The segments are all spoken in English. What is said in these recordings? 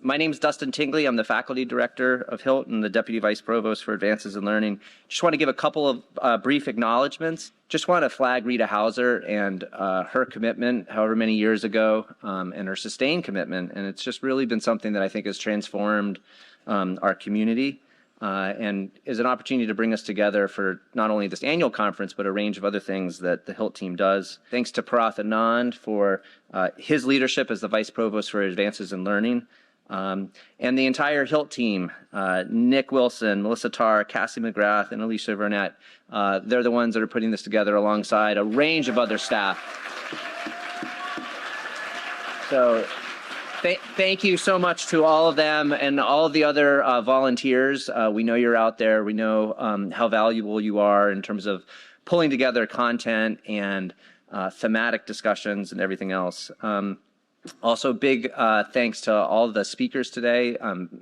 My name is Dustin Tingley. I'm the faculty director of HILT and the deputy vice provost for advances in learning. Just want to give a couple of brief acknowledgments. Just want to flag Rita Hauser and her commitment however many years ago and her sustained commitment. And it's just really been something that I think has transformed our community and is an opportunity to bring us together for not only this annual conference, but a range of other things that the HILT team does. Thanks to Parath Anand for his leadership as the Vice Provost for Advances in Learning. And the entire HILT team, Nick Wilson, Melissa Tarr, Cassie McGrath, and Alicia Burnett, they're the ones that are putting this together alongside a range of other staff. So thank you so much to all of them and all of the other volunteers. We know you're out there. We know how valuable you are in terms of pulling together content and thematic discussions and everything else. Also, big thanks to all the speakers today.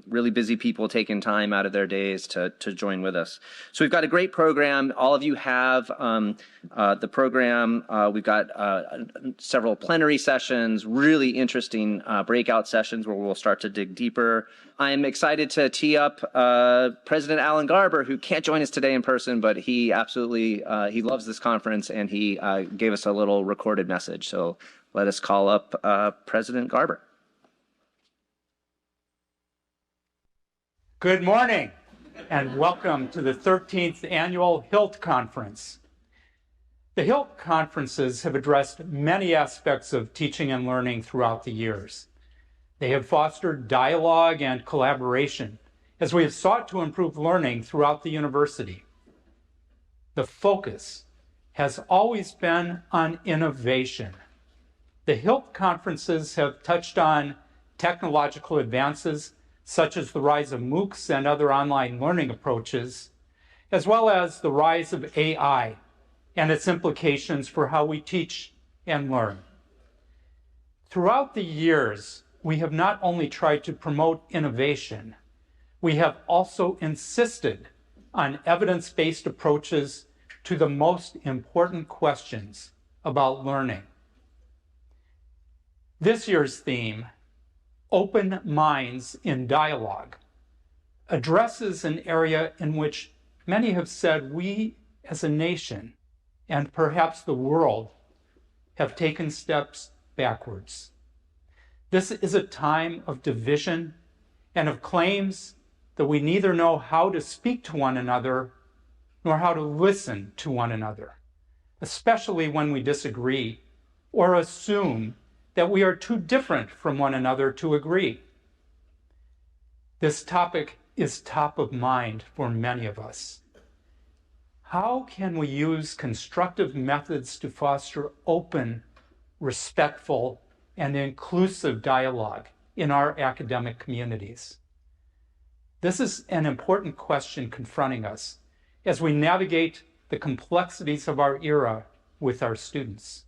Really busy people taking time out of their days to join with us. So we've got a great program. All of you have the program. We've got several plenary sessions, really interesting breakout sessions where we'll start to dig deeper. I'm excited to tee up President Alan Garber, who can't join us today in person, but he absolutely, he loves this conference and he gave us a little recorded message. So let us call up President Garber. Good morning and welcome to the 13th Annual HILT Conference. The HILT conferences have addressed many aspects of teaching and learning throughout the years. They have fostered dialogue and collaboration as we have sought to improve learning throughout the university. The focus has always been on innovation. The HILT conferences have touched on technological advances, such as the rise of MOOCs and other online learning approaches, as well as the rise of AI and its implications for how we teach and learn. Throughout the years, we have not only tried to promote innovation, we have also insisted on evidence-based approaches to the most important questions about learning. This year's theme, Open Minds in Dialogue, addresses an area in which many have said we as a nation and perhaps the world have taken steps backwards. This is a time of division and of claims that we neither know how to speak to one another nor how to listen to one another, especially when we disagree or assume that we are too different from one another to agree. This topic is top of mind for many of us. How can we use constructive methods to foster open, respectful, and inclusive dialogue in our academic communities? This is an important question confronting us as we navigate the complexities of our era with our students.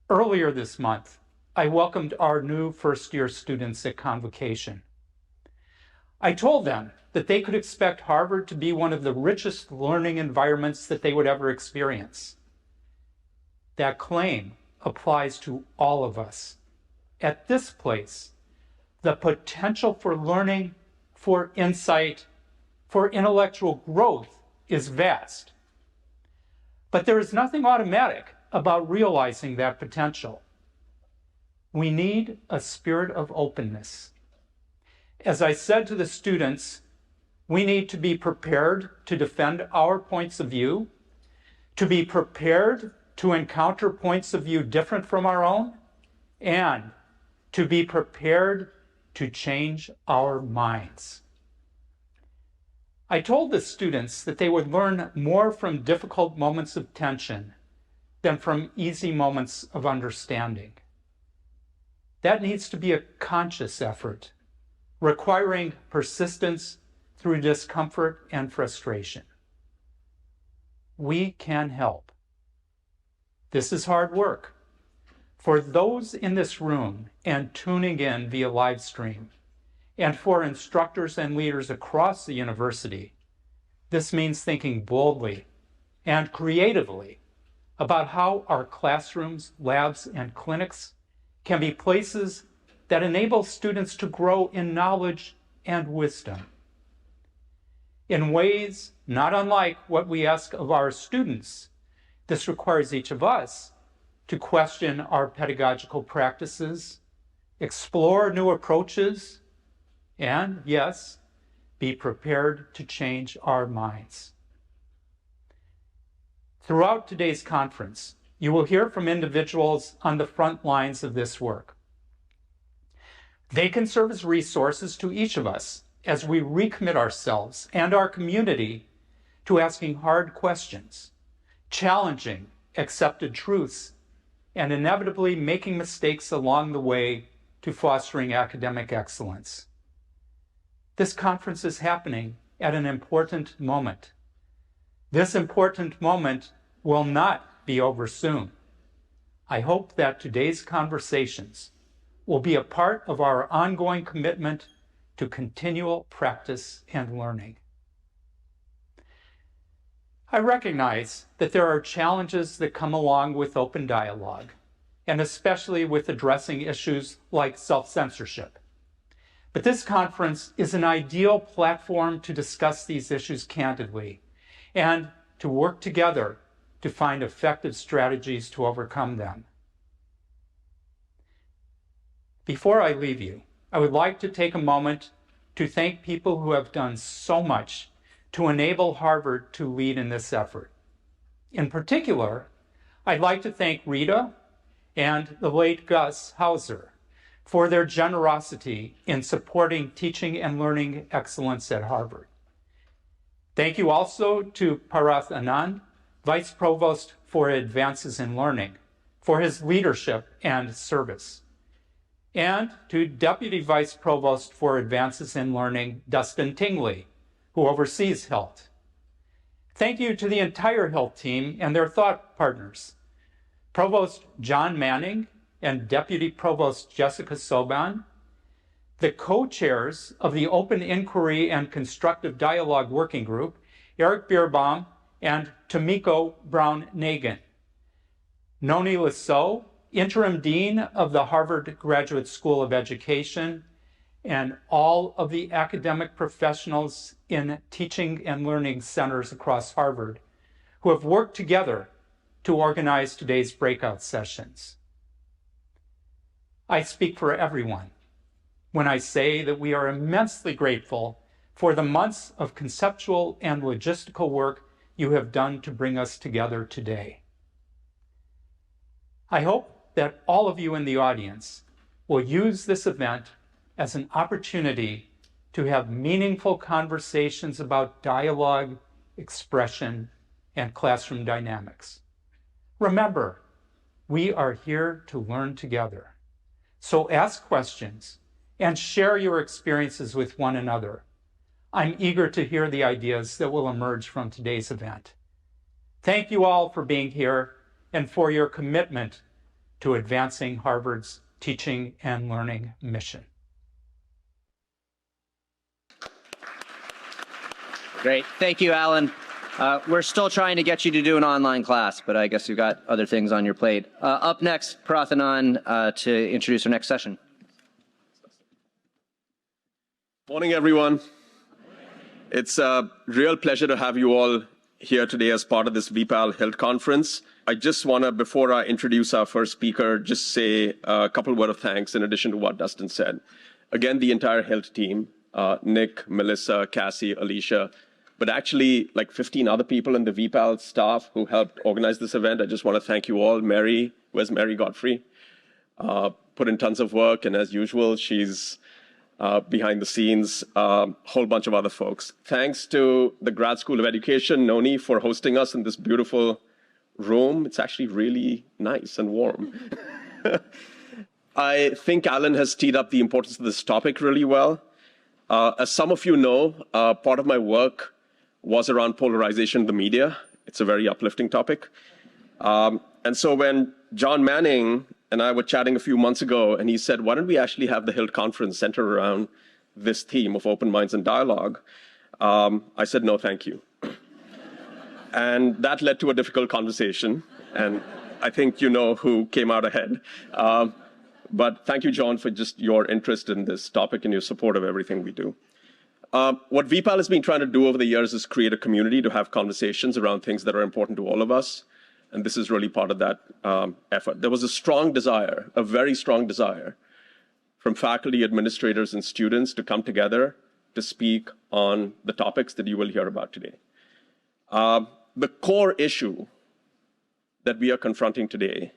Earlier this month, I welcomed our new first-year students at convocation. I told them that they could expect Harvard to be one of the richest learning environments that they would ever experience. That claim applies to all of us. At this place, the potential for learning, for insight, for intellectual growth is vast. But there is nothing automatic about realizing that potential. We need a spirit of openness. As I said to the students, we need to be prepared to defend our points of view, to be prepared to encounter points of view different from our own, and to be prepared to change our minds. I told the students that they would learn more from difficult moments of tension than from easy moments of understanding. That needs to be a conscious effort, requiring persistence through discomfort and frustration. We can help. This is hard work. For those in this room and tuning in via live stream, and for instructors and leaders across the university, this means thinking boldly and creatively about how our classrooms, labs, and clinics can be places that enables students to grow in knowledge and wisdom in ways not unlike what we ask of our students. This requires each of us to question our pedagogical practices, explore new approaches, and, yes, be prepared to change our minds. Throughout today's conference, you will hear from individuals on the front lines of this work. They can serve as resources to each of us as we recommit ourselves and our community to asking hard questions, challenging accepted truths, and inevitably making mistakes along the way to fostering academic excellence. This conference is happening at an important moment. This important moment will not be over soon. I hope that today's conversations will be a part of our ongoing commitment to continual practice and learning. I recognize that there are challenges that come along with open dialogue, and especially with addressing issues like self-censorship. But this conference is an ideal platform to discuss these issues candidly and to work together to find effective strategies to overcome them. Before I leave you, I would like to take a moment to thank people who have done so much to enable Harvard to lead in this effort. In particular, I'd like to thank Rita and the late Gus Hauser for their generosity in supporting teaching and learning excellence at Harvard. Thank you also to Parath Anand, Vice Provost for Advances in Learning, for his leadership and service. And to Deputy Vice Provost for Advances in Learning, Dustin Tingley, who oversees HILT. Thank you to the entire HILT team and their thought partners, Provost John Manning and Deputy Provost Jessica Soban, the co-chairs of the Open Inquiry and Constructive Dialogue Working Group, Eric Bierbaum and Tomiko Brown-Nagin, Noni Lasso, Interim Dean of the Harvard Graduate School of Education, and all of the academic professionals in teaching and learning centers across Harvard who have worked together to organize today's breakout sessions. I speak for everyone when I say that we are immensely grateful for the months of conceptual and logistical work you have done to bring us together today. I hope that all of you in the audience will use this event as an opportunity to have meaningful conversations about dialogue, expression, and classroom dynamics. Remember, we are here to learn together. So ask questions and share your experiences with one another. I'm eager to hear the ideas that will emerge from today's event. Thank you all for being here and for your commitment to advancing Harvard's teaching and learning mission. Great. Thank you, Alan. We're still trying to get you to do an online class, but I guess you've got other things on your plate. Up next, Parath Anand to introduce our next session. Morning, everyone. It's a real pleasure to have you all here today as part of this VPAL HILT conference. I just want to, before I introduce our first speaker, just say a couple words of thanks in addition to what Dustin said. Again, the entire HILT team, Nick, Melissa, Cassie, Alicia, but actually like 15 other people in the VPAL staff who helped organize this event. I just want to thank you all. Mary, where's Mary Godfrey? Put in tons of work, and as usual, she's behind the scenes, a whole bunch of other folks. Thanks to the Grad School of Education, Noni, for hosting us in this beautiful room. It's actually really nice and warm. I think Alan has teed up the importance of this topic really well. As some of you know, part of my work was around polarization in the media. It's a very uplifting topic. And so when John Manning and I were chatting a few months ago, and he said, why don't we actually have the HILT conference centered around this theme of open minds and dialogue? I said, no, thank you. And that led to a difficult conversation. And I think you know who came out ahead. But thank you, John, for just your interest in this topic and your support of everything we do. What VPAL has been trying to do over the years is create a community to have conversations around things that are important to all of us. And this is really part of that effort. There was a strong desire, a very strong desire, from faculty, administrators, and students to come together to speak on the topics that you will hear about today. The core issue that we are confronting today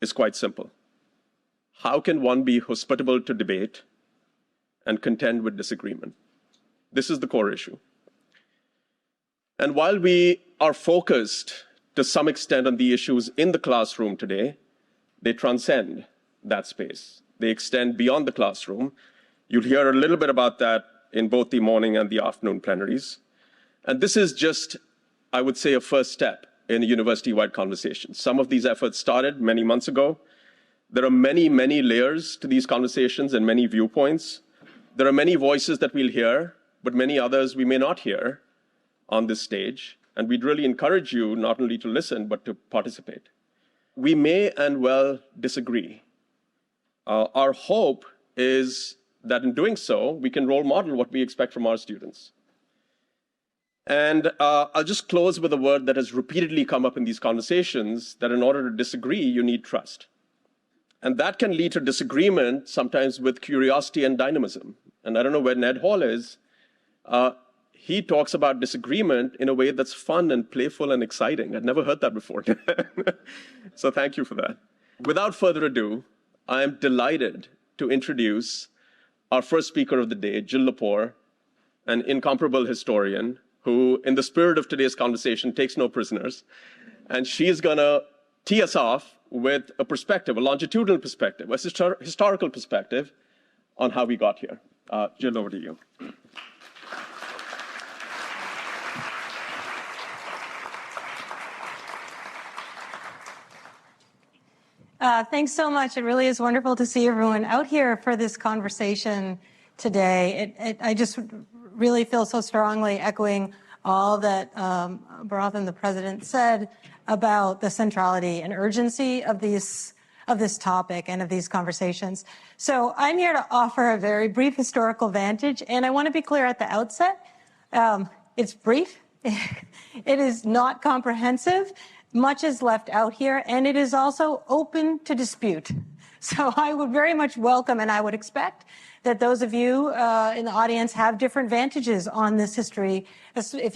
is quite simple. How can one be hospitable to debate and contend with disagreement? This is the core issue. And while we are focused to some extent on the issues in the classroom today, they transcend that space. They extend beyond the classroom. You'll hear a little bit about that in both the morning and the afternoon plenaries. And this is just, I would say, a first step in a university-wide conversation. Some of these efforts started many months ago. There are many, many layers to these conversations and many viewpoints. There are many voices that we'll hear, but many others we may not hear on this stage. And we'd really encourage you not only to listen, but to participate. We may and well disagree. Our hope is that in doing so, we can role model what we expect from our students. And I'll just close with a word that has repeatedly come up in these conversations, that in order to disagree, you need trust. And that can lead to disagreement, sometimes with curiosity and dynamism. And I don't know where Ned Hall is. He talks about disagreement in a way that's fun and playful and exciting. I'd never heard that before. So thank you for that. Without further ado, I am delighted to introduce our first speaker of the day, Jill Lepore, an incomparable historian who, in the spirit of today's conversation, takes no prisoners. And she's going to tee us off with a perspective, a longitudinal perspective, a historical perspective on how we got here. Jill, over to you. Thanks so much. It really is wonderful to see everyone out here for this conversation today. I just really feel so strongly echoing all that Bharath and the President said about the centrality and urgency of this topic and of these conversations. So I'm here to offer a very brief historical vantage, and I want to be clear at the outset. It's brief. It is not comprehensive. Much is left out here, and it is also open to dispute. So I would very much welcome, and I would expect that those of you in the audience have different vantages on this history,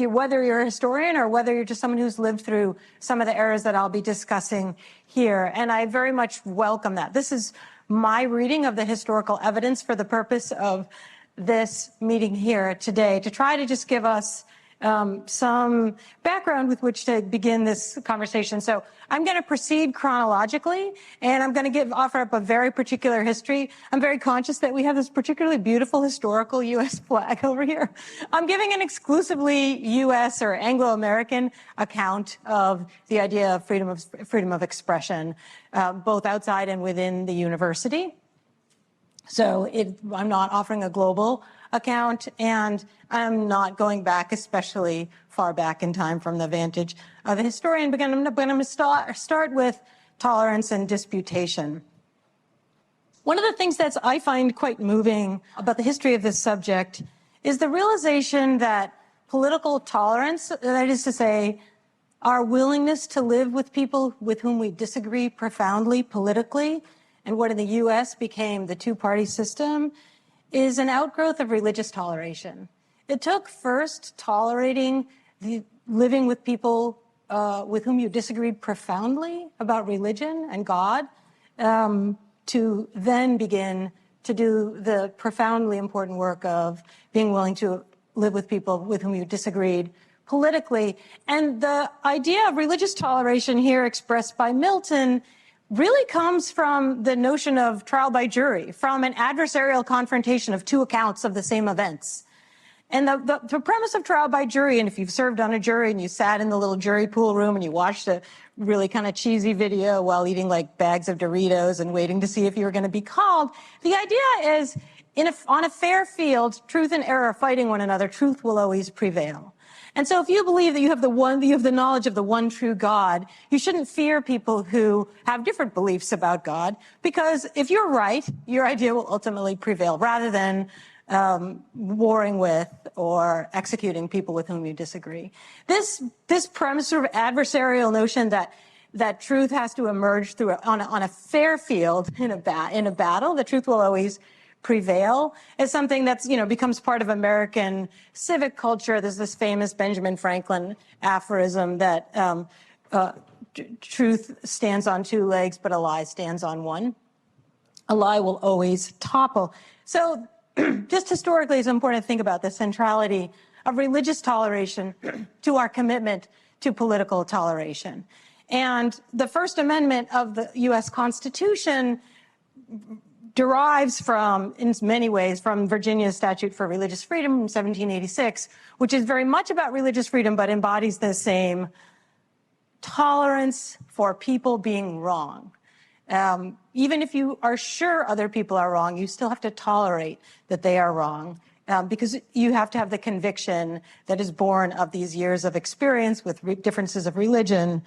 whether you're a historian or whether you're just someone who's lived through some of the eras that I'll be discussing here. And I very much welcome that. This is my reading of the historical evidence for the purpose of this meeting here today, to try to just give us some background with which to begin this conversation. So I'm going to proceed chronologically, and I'm going to offer up a very particular history. I'm very conscious that we have this particularly beautiful historical U.S. flag over here. I'm giving an exclusively U.S. or Anglo-American account of the idea of freedom of expression, both outside and within the university. So I'm not offering a global account, and I'm not going back especially far back in time from the vantage of a historian, but I'm going to start with tolerance and disputation. One of the things that I find quite moving about the history of this subject is the realization that political tolerance, that is to say, our willingness to live with people with whom we disagree profoundly politically, and what in the U.S. became the two-party system, is an outgrowth of religious toleration. It took first tolerating living with people with whom you disagreed profoundly about religion and God, to then begin to do the profoundly important work of being willing to live with people with whom you disagreed politically. And the idea of religious toleration here expressed by Milton really comes from the notion of trial by jury, from an adversarial confrontation of two accounts of the same events. And the premise of trial by jury, and if you've served on a jury and you sat in the little jury pool room and you watched a really kind of cheesy video while eating like bags of Doritos and waiting to see if you were going to be called, the idea is on a fair field, truth and error fighting one another, truth will always prevail. And so if you believe that you have the knowledge of the one true God, you shouldn't fear people who have different beliefs about God, because if you're right, your idea will ultimately prevail, rather than warring with or executing people with whom you disagree. This premise, sort of adversarial notion that truth has to emerge on a fair field in a battle, the truth will always prevail, is something that's, becomes part of American civic culture. There's this famous Benjamin Franklin aphorism that truth stands on two legs, but a lie stands on one. A lie will always topple. So just historically, it's important to think about the centrality of religious toleration to our commitment to political toleration. And the First Amendment of the U.S. Constitution derives from, in many ways, from Virginia's Statute for Religious Freedom from 1786, which is very much about religious freedom, but embodies the same tolerance for people being wrong. Even if you are sure other people are wrong, you still have to tolerate that they are wrong, because you have to have the conviction that is born of these years of experience with differences of religion.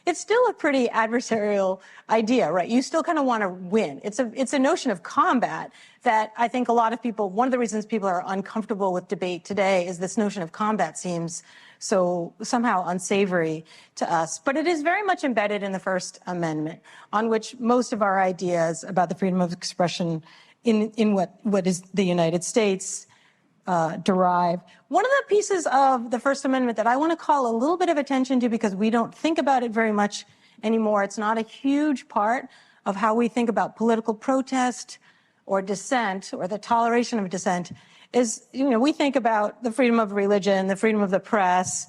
It's still a pretty adversarial idea, right? You still kind of want to win. It's a notion of combat that I think a lot of people, one of the reasons people are uncomfortable with debate today is this notion of combat seems so somehow unsavory to us. But it is very much embedded in the First Amendment, on which most of our ideas about the freedom of expression in what is the United States derive. One of the pieces of the First Amendment that I want to call a little bit of attention to, because we don't think about it very much anymore, it's not a huge part of how we think about political protest or dissent or the toleration of dissent, is, we think about the freedom of religion, the freedom of the press.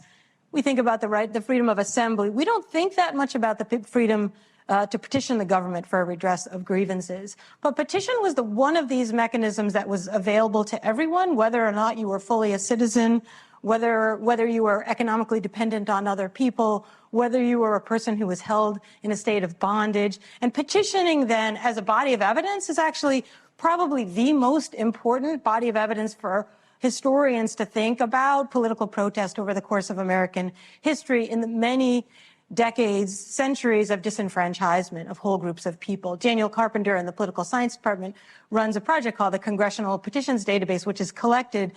We think about the freedom of assembly. We don't think that much about the freedom to petition the government for a redress of grievances. But petition was one of these mechanisms that was available to everyone, whether or not you were fully a citizen, whether you were economically dependent on other people, whether you were a person who was held in a state of bondage. And petitioning then as a body of evidence is actually probably the most important body of evidence for historians to think about political protest over the course of American history in the many decades, centuries of disenfranchisement of whole groups of people. Daniel Carpenter in the Political Science Department runs a project called the Congressional Petitions Database, which has collected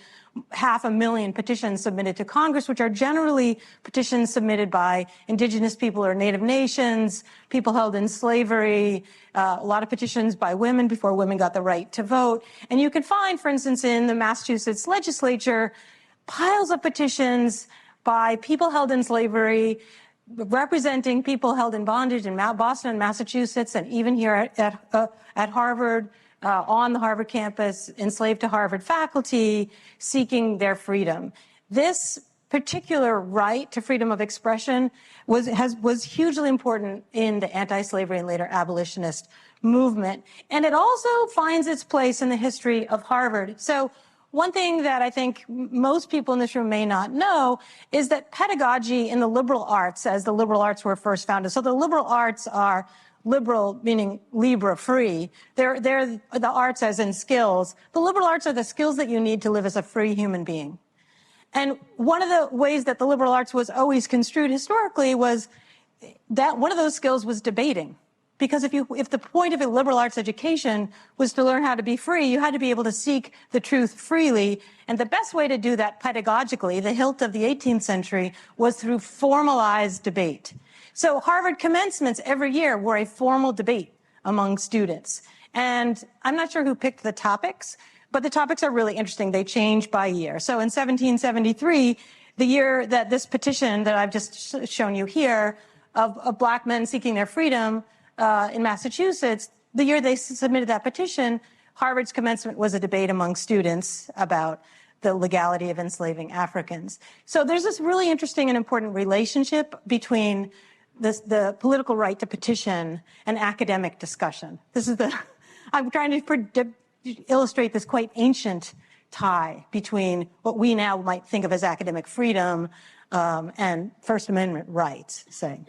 500,000 petitions submitted to Congress, which are generally petitions submitted by indigenous people or native nations, people held in slavery, a lot of petitions by women before women got the right to vote. And you can find, for instance, in the Massachusetts legislature, piles of petitions by people held in slavery, representing people held in bondage in Boston and Massachusetts, and even here at Harvard, on the Harvard campus, enslaved to Harvard faculty, seeking their freedom. This particular right to freedom of expression was hugely important in the anti-slavery and later abolitionist movement. And it also finds its place in the history of Harvard. So one thing that I think most people in this room may not know is that pedagogy in the liberal arts, as the liberal arts were first founded, so the liberal arts are liberal, meaning libre, free. They're the arts as in skills. The liberal arts are the skills that you need to live as a free human being. And one of the ways that the liberal arts was always construed historically was that one of those skills was debating. Because if the point of a liberal arts education was to learn how to be free, you had to be able to seek the truth freely. And the best way to do that pedagogically, the hilt of the 18th century, was through formalized debate. So Harvard commencements every year were a formal debate among students. And I'm not sure who picked the topics, but the topics are really interesting. They change by year. So in 1773, the year that this petition that I've just shown you here of black men seeking their freedom in Massachusetts, the year they submitted that petition, Harvard's commencement was a debate among students about the legality of enslaving Africans. So there's this really interesting and important relationship between the political right to petition and academic discussion. I'm trying to illustrate this quite ancient tie between what we now might think of as academic freedom and First Amendment rights, say.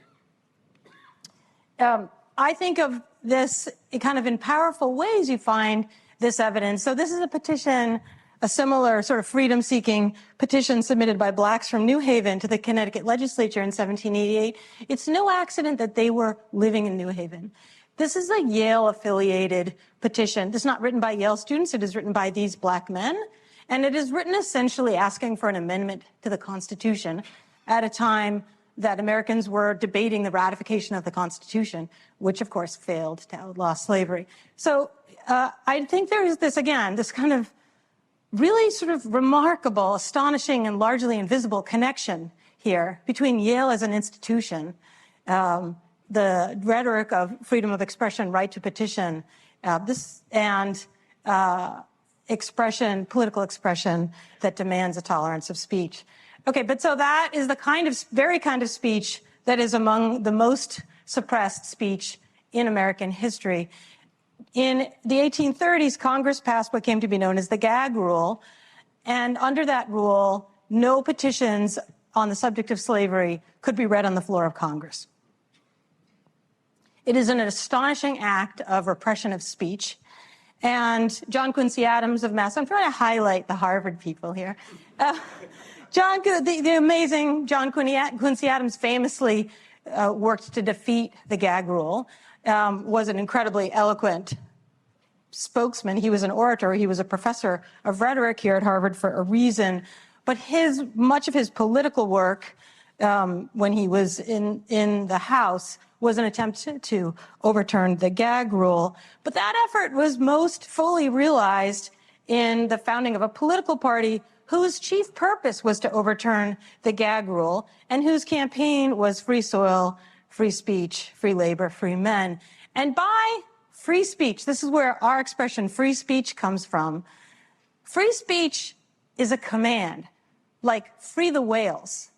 I think of this kind of in powerful ways you find this evidence. So this is a petition a similar sort of freedom-seeking petition submitted by blacks from New Haven to the Connecticut legislature in 1788. It's no accident that they were living in New Haven. This is a Yale-affiliated petition. This is not written by Yale students. It is written by these black men. And it is written essentially asking for an amendment to the Constitution at a time that Americans were debating the ratification of the Constitution, which, of course, failed to outlaw slavery. So I think there is this, again, this kind of really sort of remarkable, astonishing, and largely invisible connection here between Yale as an institution, the rhetoric of freedom of expression, right to petition, and expression, political expression that demands a tolerance of speech. Okay, but so that is the very kind of speech that is among the most suppressed speech in American history. In the 1830s, Congress passed what came to be known as the gag rule. And under that rule, no petitions on the subject of slavery could be read on the floor of Congress. It is an astonishing act of repression of speech. And John Quincy Adams of Mass, I'm trying to highlight the Harvard people here. The amazing John Quincy Adams famously worked to defeat the gag rule, was an incredibly eloquent spokesman. He was an orator. He was a professor of rhetoric here at Harvard for a reason. But much of his political work when he was in the House was an attempt to overturn the gag rule. But that effort was most fully realized in the founding of a political party whose chief purpose was to overturn the gag rule and whose campaign was free soil, free speech, free labor, free men. And by free speech, this is where our expression free speech comes from. Free speech is a command, like free the whales.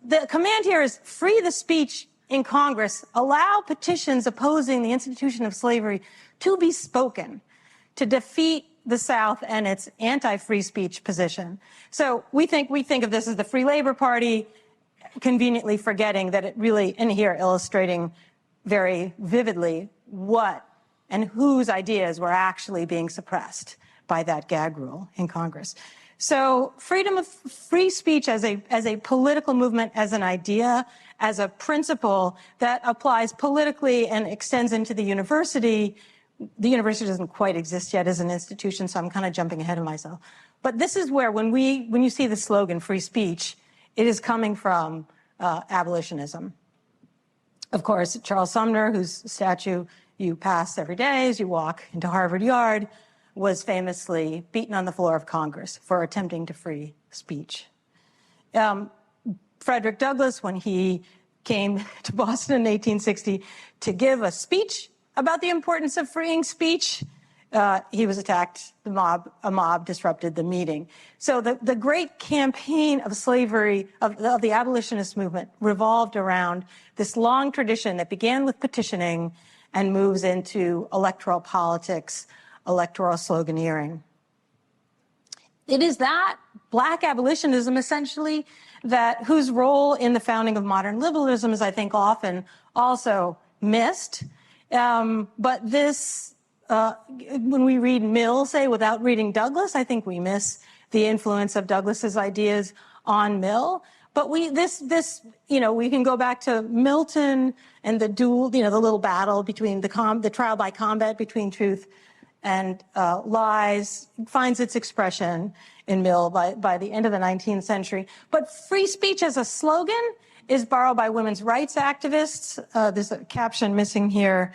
The command here is free the speech in Congress, allow petitions opposing the institution of slavery to be spoken, to defeat the South and its anti-free speech position. So we think of this as the Free Labor Party, conveniently forgetting that it really, and here illustrating very vividly what and whose ideas were actually being suppressed by that gag rule in Congress. So freedom of free speech as a political movement, as an idea, as a principle that applies politically and extends into the university. The university doesn't quite exist yet as an institution, so I'm kind of jumping ahead of myself. But this is where, when you see the slogan free speech, it is coming from abolitionism. Of course, Charles Sumner, whose statue you pass every day as you walk into Harvard Yard, was famously beaten on the floor of Congress for attempting to free speech. Frederick Douglass, when he came to Boston in 1860 to give a speech about the importance of freeing speech, he was attacked. A mob disrupted the meeting. So the great campaign of slavery, of the abolitionist movement, revolved around this long tradition that began with petitioning and moves into electoral politics, electoral sloganeering. It is that black abolitionism, essentially, whose role in the founding of modern liberalism is, I think, often also missed. But this, when we read Mill, say, without reading Douglass, I think we miss the influence of Douglass's ideas on Mill. But we can go back to Milton and the duel, the little battle between the trial by combat between truth and lies finds its expression in Mill by the end of the 19th century. But free speech as a slogan is borrowed by women's rights activists. There's a caption missing here.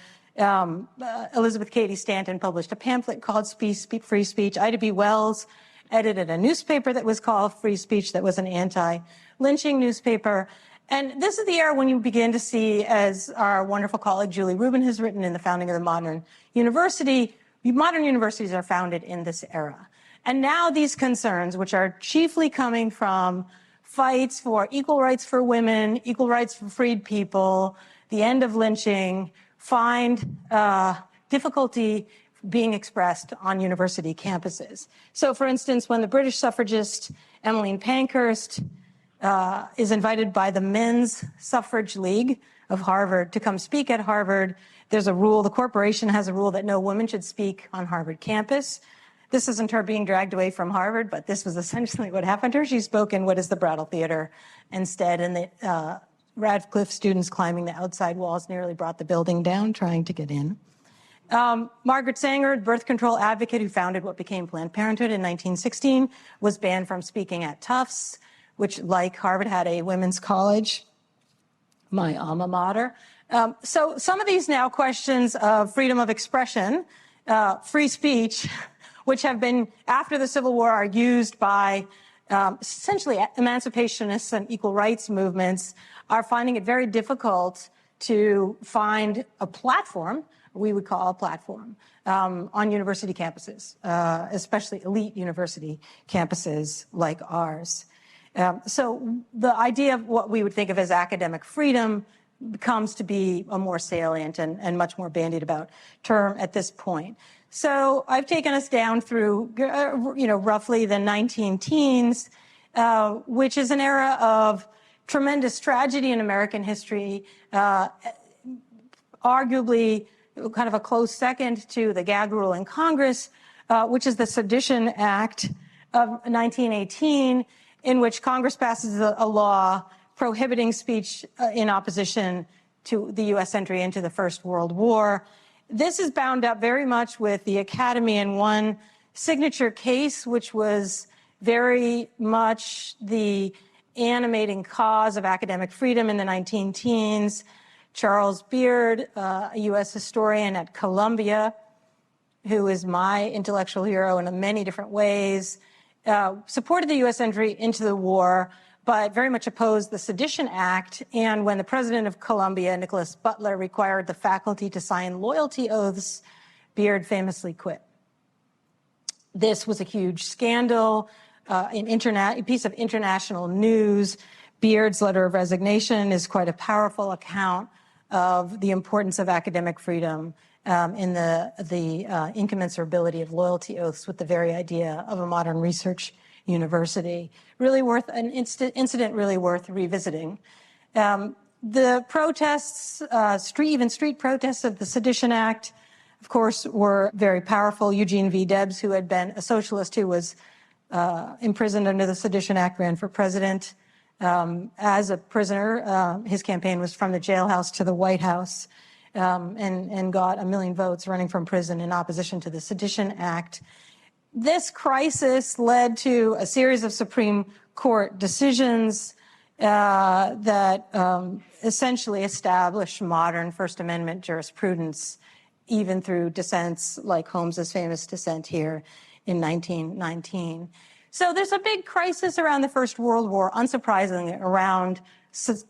Elizabeth Cady Stanton published a pamphlet called Free Speech. Ida B. Wells edited a newspaper that was called Free Speech, that was an anti-lynching newspaper. And this is the era when you begin to see, as our wonderful colleague Julie Rubin has written in The Founding of the Modern University, modern universities are founded in this era. And now these concerns, which are chiefly coming from fights for equal rights for women, equal rights for freed people, the end of lynching, find difficulty being expressed on university campuses. So, for instance, when the British suffragist Emmeline Pankhurst is invited by the Men's Suffrage League of Harvard to come speak at Harvard, there's a rule, the corporation has a rule that no woman should speak on Harvard campus. This isn't her being dragged away from Harvard, but this was essentially what happened to her. She spoke in what is the Brattle Theater instead, and the Radcliffe students climbing the outside walls nearly brought the building down trying to get in. Margaret Sanger, birth control advocate who founded what became Planned Parenthood in 1916, was banned from speaking at Tufts, which, like Harvard, had a women's college, my alma mater. So some of these now questions of freedom of expression, free speech, which have been, after the Civil War, are used by essentially emancipationists and equal rights movements, are finding it very difficult to find a platform, we would call a platform, on university campuses, especially elite university campuses like ours. So the idea of what we would think of as academic freedom comes to be a more salient and much more bandied about term at this point. So I've taken us down through, roughly the 19-teens, which is an era of tremendous tragedy in American history, arguably kind of a close second to the gag rule in Congress, which is the Sedition Act of 1918, in which Congress passes a law prohibiting speech in opposition to the U.S. entry into the First World War. This is bound up very much with the Academy in one signature case, which was very much the animating cause of academic freedom in the 19-teens. Charles Beard, a U.S. historian at Columbia, who is my intellectual hero in many different ways, supported the U.S. entry into the war, but very much opposed the Sedition Act. And when the president of Columbia, Nicholas Butler, required the faculty to sign loyalty oaths, Beard famously quit. This was a huge scandal, a piece of international news. Beard's letter of resignation is quite a powerful account of the importance of academic freedom in the incommensurability of loyalty oaths with the very idea of a modern research university. Really worth an incident really worth revisiting. The protests, street protests of the Sedition Act, of course, were very powerful. Eugene V. Debs, who had been a socialist who was imprisoned under the Sedition Act, ran for president. As a prisoner, his campaign was from the jailhouse to the White House, and got 1 million votes running from prison in opposition to the Sedition Act. This crisis led to a series of Supreme Court decisions that essentially established modern First Amendment jurisprudence, even through dissents like Holmes's famous dissent here in 1919. So there's a big crisis around the First World War, unsurprisingly, around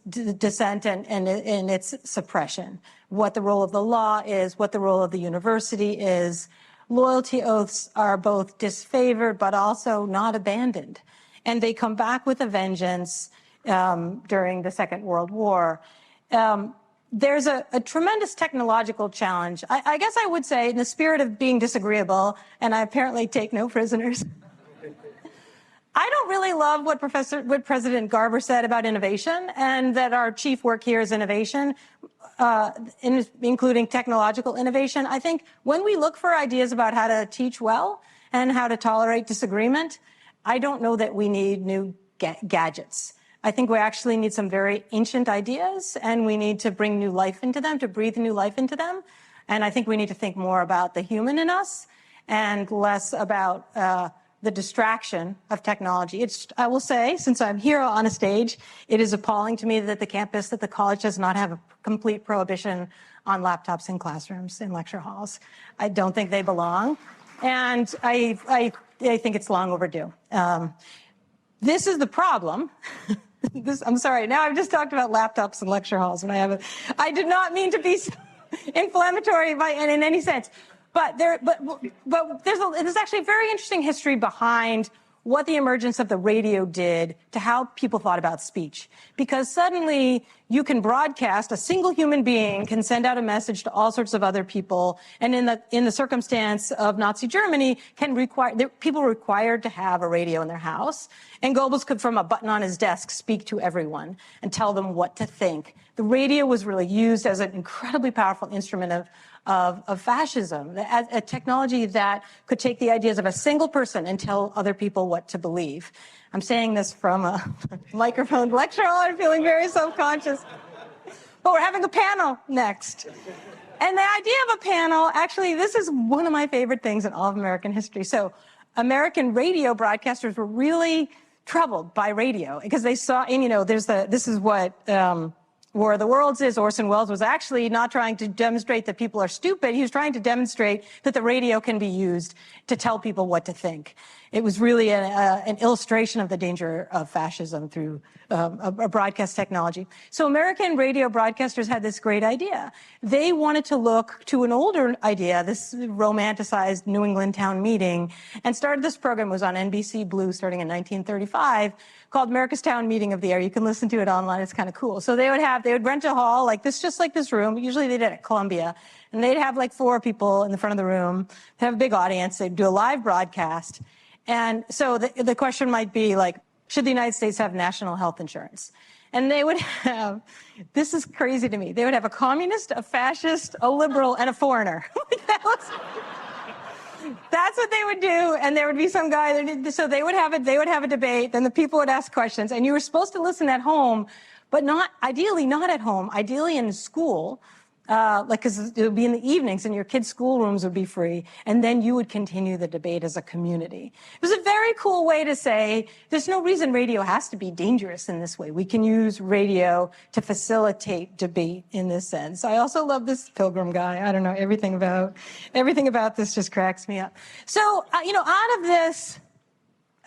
dissent and its suppression, what the role of the law is, what the role of the university is. Loyalty oaths are both disfavored but also not abandoned, and they come back with a vengeance during the Second World War. There's a tremendous technological challenge. I guess I would say, in the spirit of being disagreeable, and I apparently take no prisoners, I don't really love what President Garber said about innovation, and that our chief work here is innovation, including technological innovation. I think when we look for ideas about how to teach well and how to tolerate disagreement, I don't know that we need new gadgets. I think we actually need some very ancient ideas, and we need to bring new life into them, to breathe new life into them. And I think we need to think more about the human in us and less about the distraction of technology. I will say, since I'm here on a stage, it is appalling to me that the college does not have a complete prohibition on laptops in classrooms, in lecture halls. I don't think they belong, and I think it's long overdue. This is the problem. I'm sorry, now I've just talked about laptops in lecture halls, and I did not mean to be inflammatory in any sense. But there's actually a very interesting history behind what the emergence of the radio did to how people thought about speech. Because suddenly you can broadcast, a single human being can send out a message to all sorts of other people. And in the circumstance of Nazi Germany, people were required to have a radio in their house. And Goebbels could, from a button on his desk, speak to everyone and tell them what to think. The radio was really used as an incredibly powerful instrument of fascism, a technology that could take the ideas of a single person and tell other people what to believe. I'm saying this from a microphone lecture hall. I'm feeling very self-conscious. But we're having a panel next. And the idea of a panel, actually, this is one of my favorite things in all of American history. So American radio broadcasters were really troubled by radio because they saw, and this is what War of the Worlds is. Orson Welles was actually not trying to demonstrate that people are stupid. He was trying to demonstrate that the radio can be used to tell people what to think. It was really an illustration of the danger of fascism through a broadcast technology. So American radio broadcasters had this great idea. They wanted to look to an older idea, this romanticized New England town meeting, and started this program. It was on NBC Blue starting in 1935. Called America's Town Meeting of the Year. You can listen to it online. It's kind of cool. So they would rent a hall like this, just like this room. Usually they did it at Columbia. And they'd have like 4 people in the front of the room. They'd have a big audience. They'd do a live broadcast. And so the question might be like, should the United States have national health insurance? And they would have, this is crazy to me. They would have a communist, a fascist, a liberal, and a foreigner. That's what they would do, and there would be some guy. So they would have a debate. Then the people would ask questions, and you were supposed to listen at home, but ideally not at home. Ideally in school, because it would be in the evenings, and your kids' schoolrooms would be free, and then you would continue the debate as a community. It was a very cool way to say there's no reason radio has to be dangerous in this way. We can use radio to facilitate debate in this sense. I also love this Pilgrim guy. I don't know, everything about this just cracks me up. So, out of this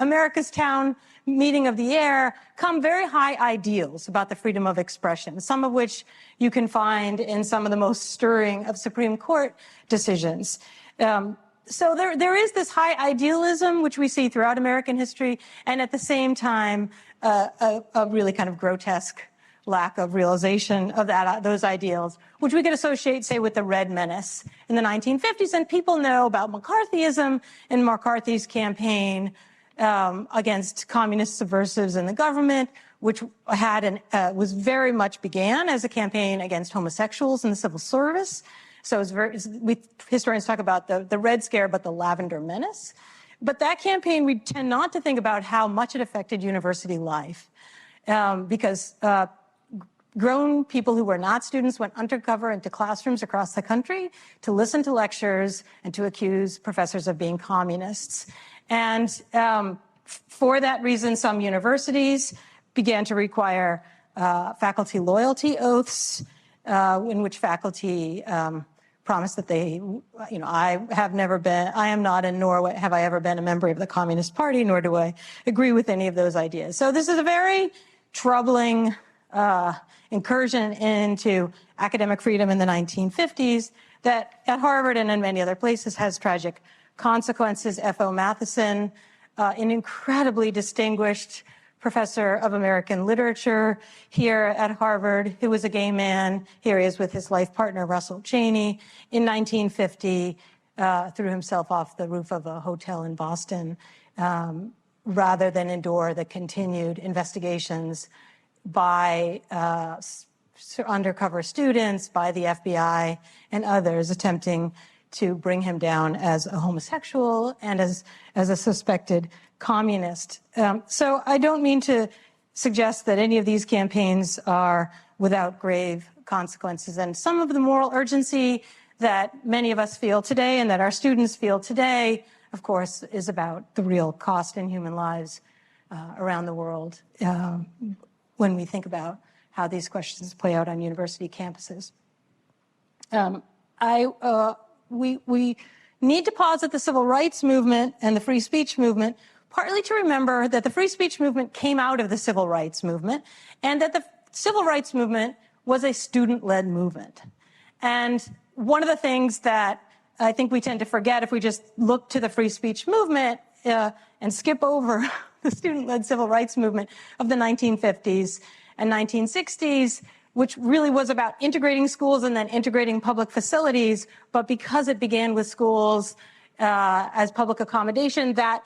America's Town Meeting of the Year come very high ideals about the freedom of expression, some of which you can find in some of the most stirring of Supreme Court decisions. So there is this high idealism, which we see throughout American history, and at the same time, a really kind of grotesque lack of realization of those ideals, which we could associate, say, with the Red Menace in the 1950s. And people know about McCarthyism and McCarthy's campaign against communist subversives in the government, which was very much began as a campaign against homosexuals in the civil service. So historians talk about the Red Scare, but the Lavender Menace. But that campaign, we tend not to think about how much it affected university life, because grown people who were not students went undercover into classrooms across the country to listen to lectures and to accuse professors of being communists. And for that reason, some universities began to require faculty loyalty oaths, in which faculty promised that I am not, and nor have I ever been a member of the Communist Party, nor do I agree with any of those ideas. So this is a very troubling incursion into academic freedom in the 1950s that at Harvard and in many other places has tragic consequences. F.O. Matheson, an incredibly distinguished professor of American literature here at Harvard, who was a gay man. Here he is with his life partner, Russell Cheney. In 1950, threw himself off the roof of a hotel in Boston rather than endure the continued investigations by undercover students, by the FBI and others attempting to bring him down as a homosexual and as a suspected communist. So I don't mean to suggest that any of these campaigns are without grave consequences. And some of the moral urgency that many of us feel today and that our students feel today, of course, is about the real cost in human lives around the world when we think about how these questions play out on university campuses. We need to posit the civil rights movement and the free speech movement, partly to remember that the free speech movement came out of the civil rights movement, and that the civil rights movement was a student-led movement. And one of the things that I think we tend to forget if we just look to the free speech movement and skip over the student-led civil rights movement of the 1950s and 1960s, which really was about integrating schools and then integrating public facilities. But because it began with schools as public accommodation, that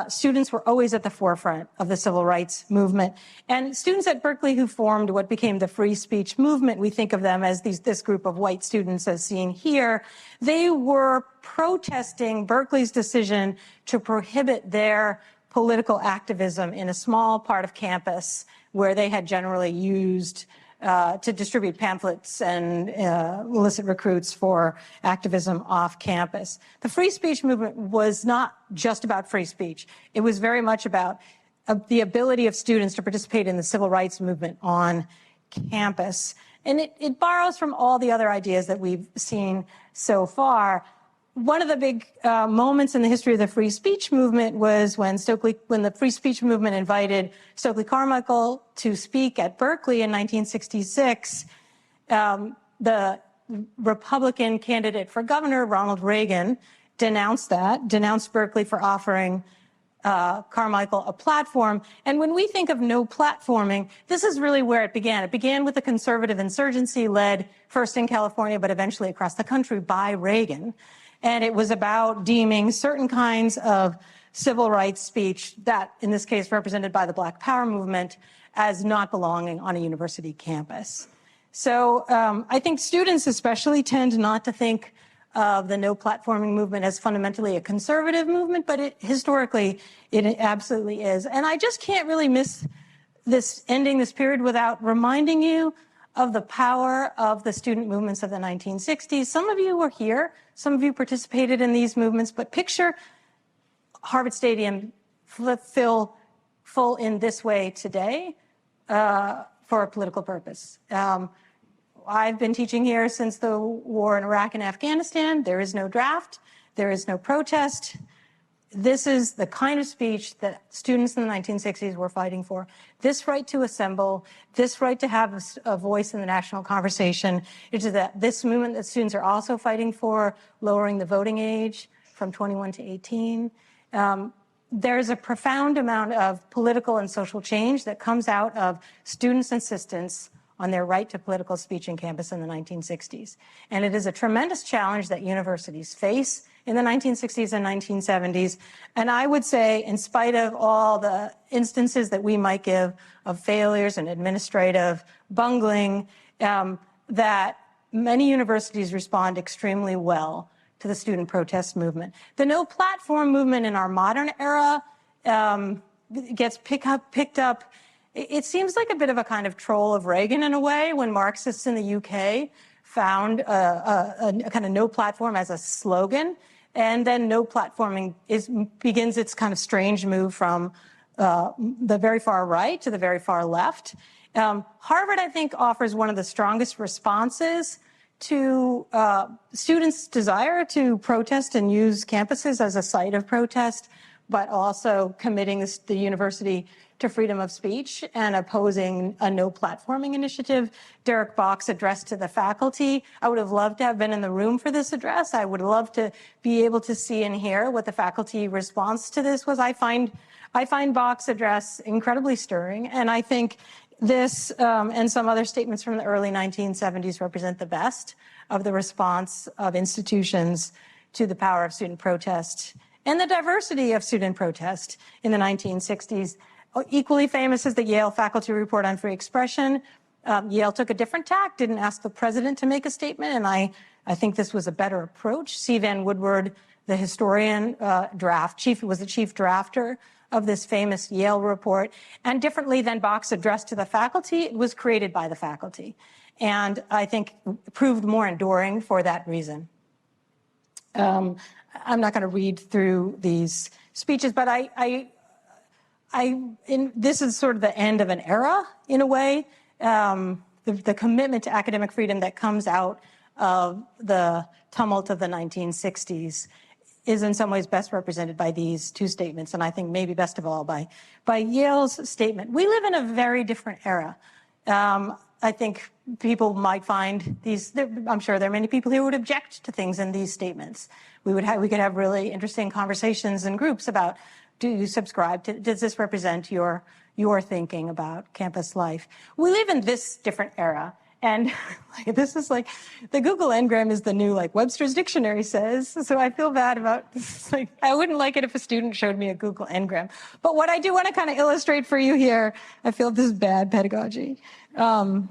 students were always at the forefront of the civil rights movement. And students at Berkeley who formed what became the free speech movement, we think of them as this group of white students as seen here, they were protesting Berkeley's decision to prohibit their political activism in a small part of campus where they had generally used to distribute pamphlets and illicit recruits for activism off campus. The free speech movement was not just about free speech. It was very much about the ability of students to participate in the civil rights movement on campus. And it borrows from all the other ideas that we've seen so far. One of the big moments in the history of the free speech movement was when the free speech movement invited Stokely Carmichael to speak at Berkeley in 1966. The Republican candidate for governor, Ronald Reagan, denounced Berkeley for offering Carmichael a platform. And when we think of no platforming, this is really where it began. It began with a conservative insurgency led first in California, but eventually across the country by Reagan. And it was about deeming certain kinds of civil rights speech, that in this case represented by the Black Power movement, as not belonging on a university campus. So I think students especially tend not to think of the no platforming movement as fundamentally a conservative movement, but historically it absolutely is. And I just can't really miss ending this period without reminding you of the power of the student movements of the 1960s. Some of you were here, some of you participated in these movements, but picture Harvard Stadium full in this way today for a political purpose. I've been teaching here since the war in Iraq and Afghanistan. There is no draft, there is no protest. This is the kind of speech that students in the 1960s were fighting for. This right to assemble, this right to have a voice in the national conversation. It is this movement that students are also fighting for, lowering the voting age from 21 to 18. There's a profound amount of political and social change that comes out of students' insistence on their right to political speech in campus in the 1960s. And it is a tremendous challenge that universities face in the 1960s and 1970s. And I would say, in spite of all the instances that we might give of failures and administrative bungling, that many universities respond extremely well to the student protest movement. The no platform movement in our modern era gets picked up. It seems like a bit of a kind of troll of Reagan in a way, when Marxists in the UK found a kind of no platform as a slogan. And then no platforming begins its kind of strange move from the very far right to the very far left. Harvard, I think, offers one of the strongest responses to students' desire to protest and use campuses as a site of protest, but also committing the university to freedom of speech and opposing a no platforming initiative. Derek Bok's address to the faculty. I would have loved to have been in the room for this address. I would love to be able to see and hear what the faculty response to this was. I find Bok's address incredibly stirring, and I think this and some other statements from the early 1970s represent the best of the response of institutions to the power of student protest and the diversity of student protest in the 1960s. Equally famous is the Yale Faculty Report on Free Expression. Yale took a different tack, didn't ask the president to make a statement, and I think this was a better approach. C. Van Woodward, the historian, was the chief drafter of this famous Yale report. And differently than Bok's address to the faculty, it was created by the faculty. And I think proved more enduring for that reason. I'm not going to read through these speeches, but this is sort of the end of an era, in a way. The commitment to academic freedom that comes out of the tumult of the 1960s is in some ways best represented by these two statements, and I think maybe best of all by Yale's statement. We live in a very different era. I think people might find I'm sure there are many people who would object to things in these statements. We could have really interesting conversations in groups about, do you subscribe to, does this represent your your thinking about campus life. We live in this different era. And this is like, the Google Ngram is the new, like, Webster's Dictionary says. So I feel bad about this. Like, I wouldn't like it if a student showed me a Google Ngram. But what I do want to kind of illustrate for you here, I feel this is bad pedagogy. I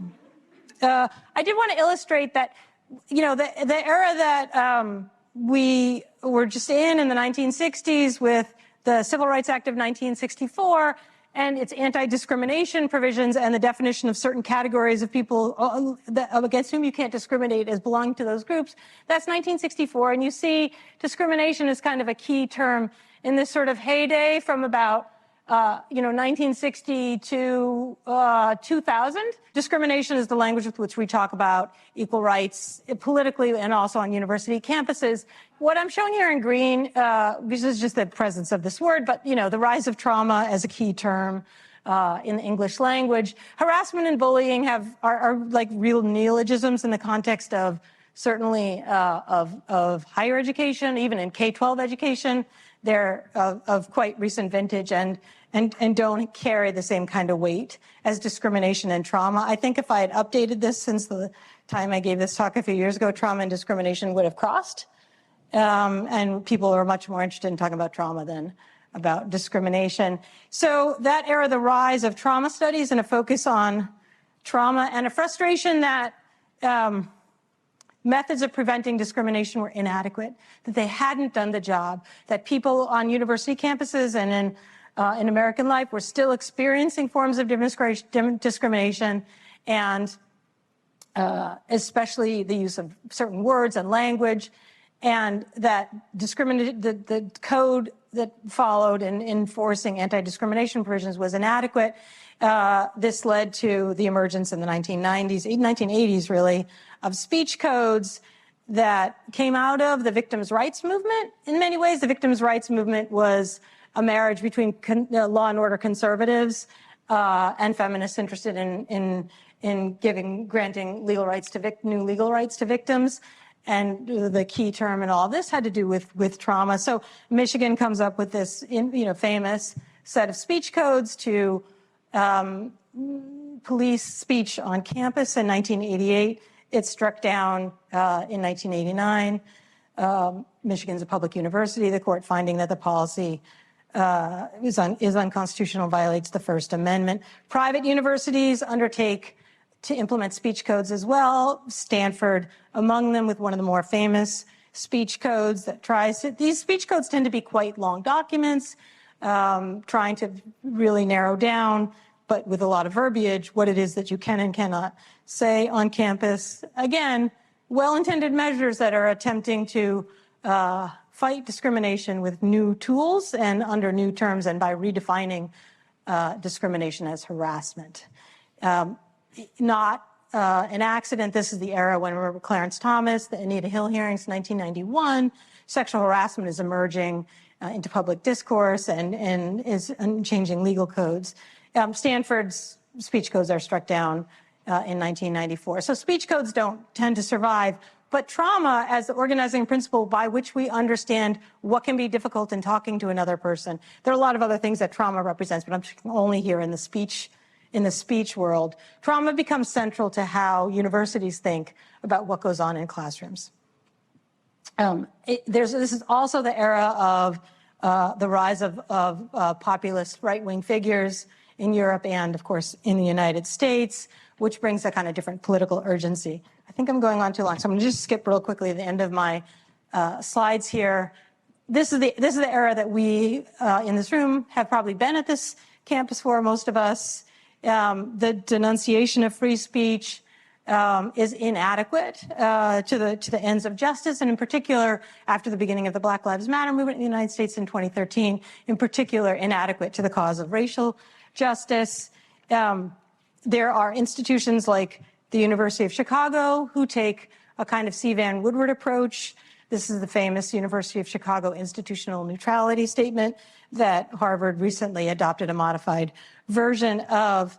did want to illustrate that, you know, the era that we were just in the 1960s with the Civil Rights Act of 1964, and its anti-discrimination provisions and the definition of certain categories of people against whom you can't discriminate as belonging to those groups. That's 1964, and you see discrimination is kind of a key term in this sort of heyday from about 1960 to 2000. Discrimination is the language with which we talk about equal rights politically and also on university campuses. What I'm showing here in green, this is just the presence of this word, but, you know, the rise of trauma as a key term in the English language. Harassment and bullying are like real neologisms in the context of certainly of higher education, even in K-12 education. They're of quite recent vintage and don't carry the same kind of weight as discrimination and trauma. I think if I had updated this since the time I gave this talk a few years ago, trauma and discrimination would have crossed. And people are much more interested in talking about trauma than about discrimination. So that era, the rise of trauma studies and a focus on trauma and a frustration that methods of preventing discrimination were inadequate, that they hadn't done the job, that people on university campuses and in American life were still experiencing forms of discrimination, and especially the use of certain words and language, and that the code that followed in enforcing anti-discrimination provisions was inadequate. This led to the emergence in the 1980s really, of speech codes that came out of the victims' rights movement. In many ways, the victims' rights movement was a marriage between law and order conservatives and feminists interested in granting legal rights to new legal rights to victims. And the key term in all this had to do with trauma. So Michigan comes up with this, famous set of speech codes to police speech on campus in 1988. It's struck down in 1989. Michigan's a public university. The court finding that the policy is unconstitutional, violates the First Amendment. Private universities undertake to implement speech codes as well. Stanford among them, with one of the more famous speech codes that tries to, these speech codes tend to be quite long documents, trying to really narrow down, but with a lot of verbiage, what it is that you can and cannot say on campus. Again, well-intended measures that are attempting to fight discrimination with new tools and under new terms, and by redefining discrimination as harassment. Not an accident. This is the era when, remember, Clarence Thomas, the Anita Hill hearings, 1991, sexual harassment is emerging into public discourse and is changing legal codes. Stanford's speech codes are struck down in 1994. So speech codes don't tend to survive, but trauma as the organizing principle by which we understand what can be difficult in talking to another person. There are a lot of other things that trauma represents, but I'm only here in the speech world. Trauma becomes central to how universities think about what goes on in classrooms. This is also the era of the rise of populist right-wing figures in Europe and, of course, in the United States, which brings a kind of different political urgency. I think I'm going on too long, so I'm going to just skip real quickly the end of my slides here. This is the era that we in this room have probably been at this campus for, most of us. The denunciation of free speech is inadequate to the ends of justice, and in particular, after the beginning of the Black Lives Matter movement in the United States in 2013, in particular, inadequate to the cause of racial justice. There are institutions like the University of Chicago who take a kind of C. Van Woodward approach. This is the famous University of Chicago institutional neutrality statement that Harvard recently adopted a modified version of.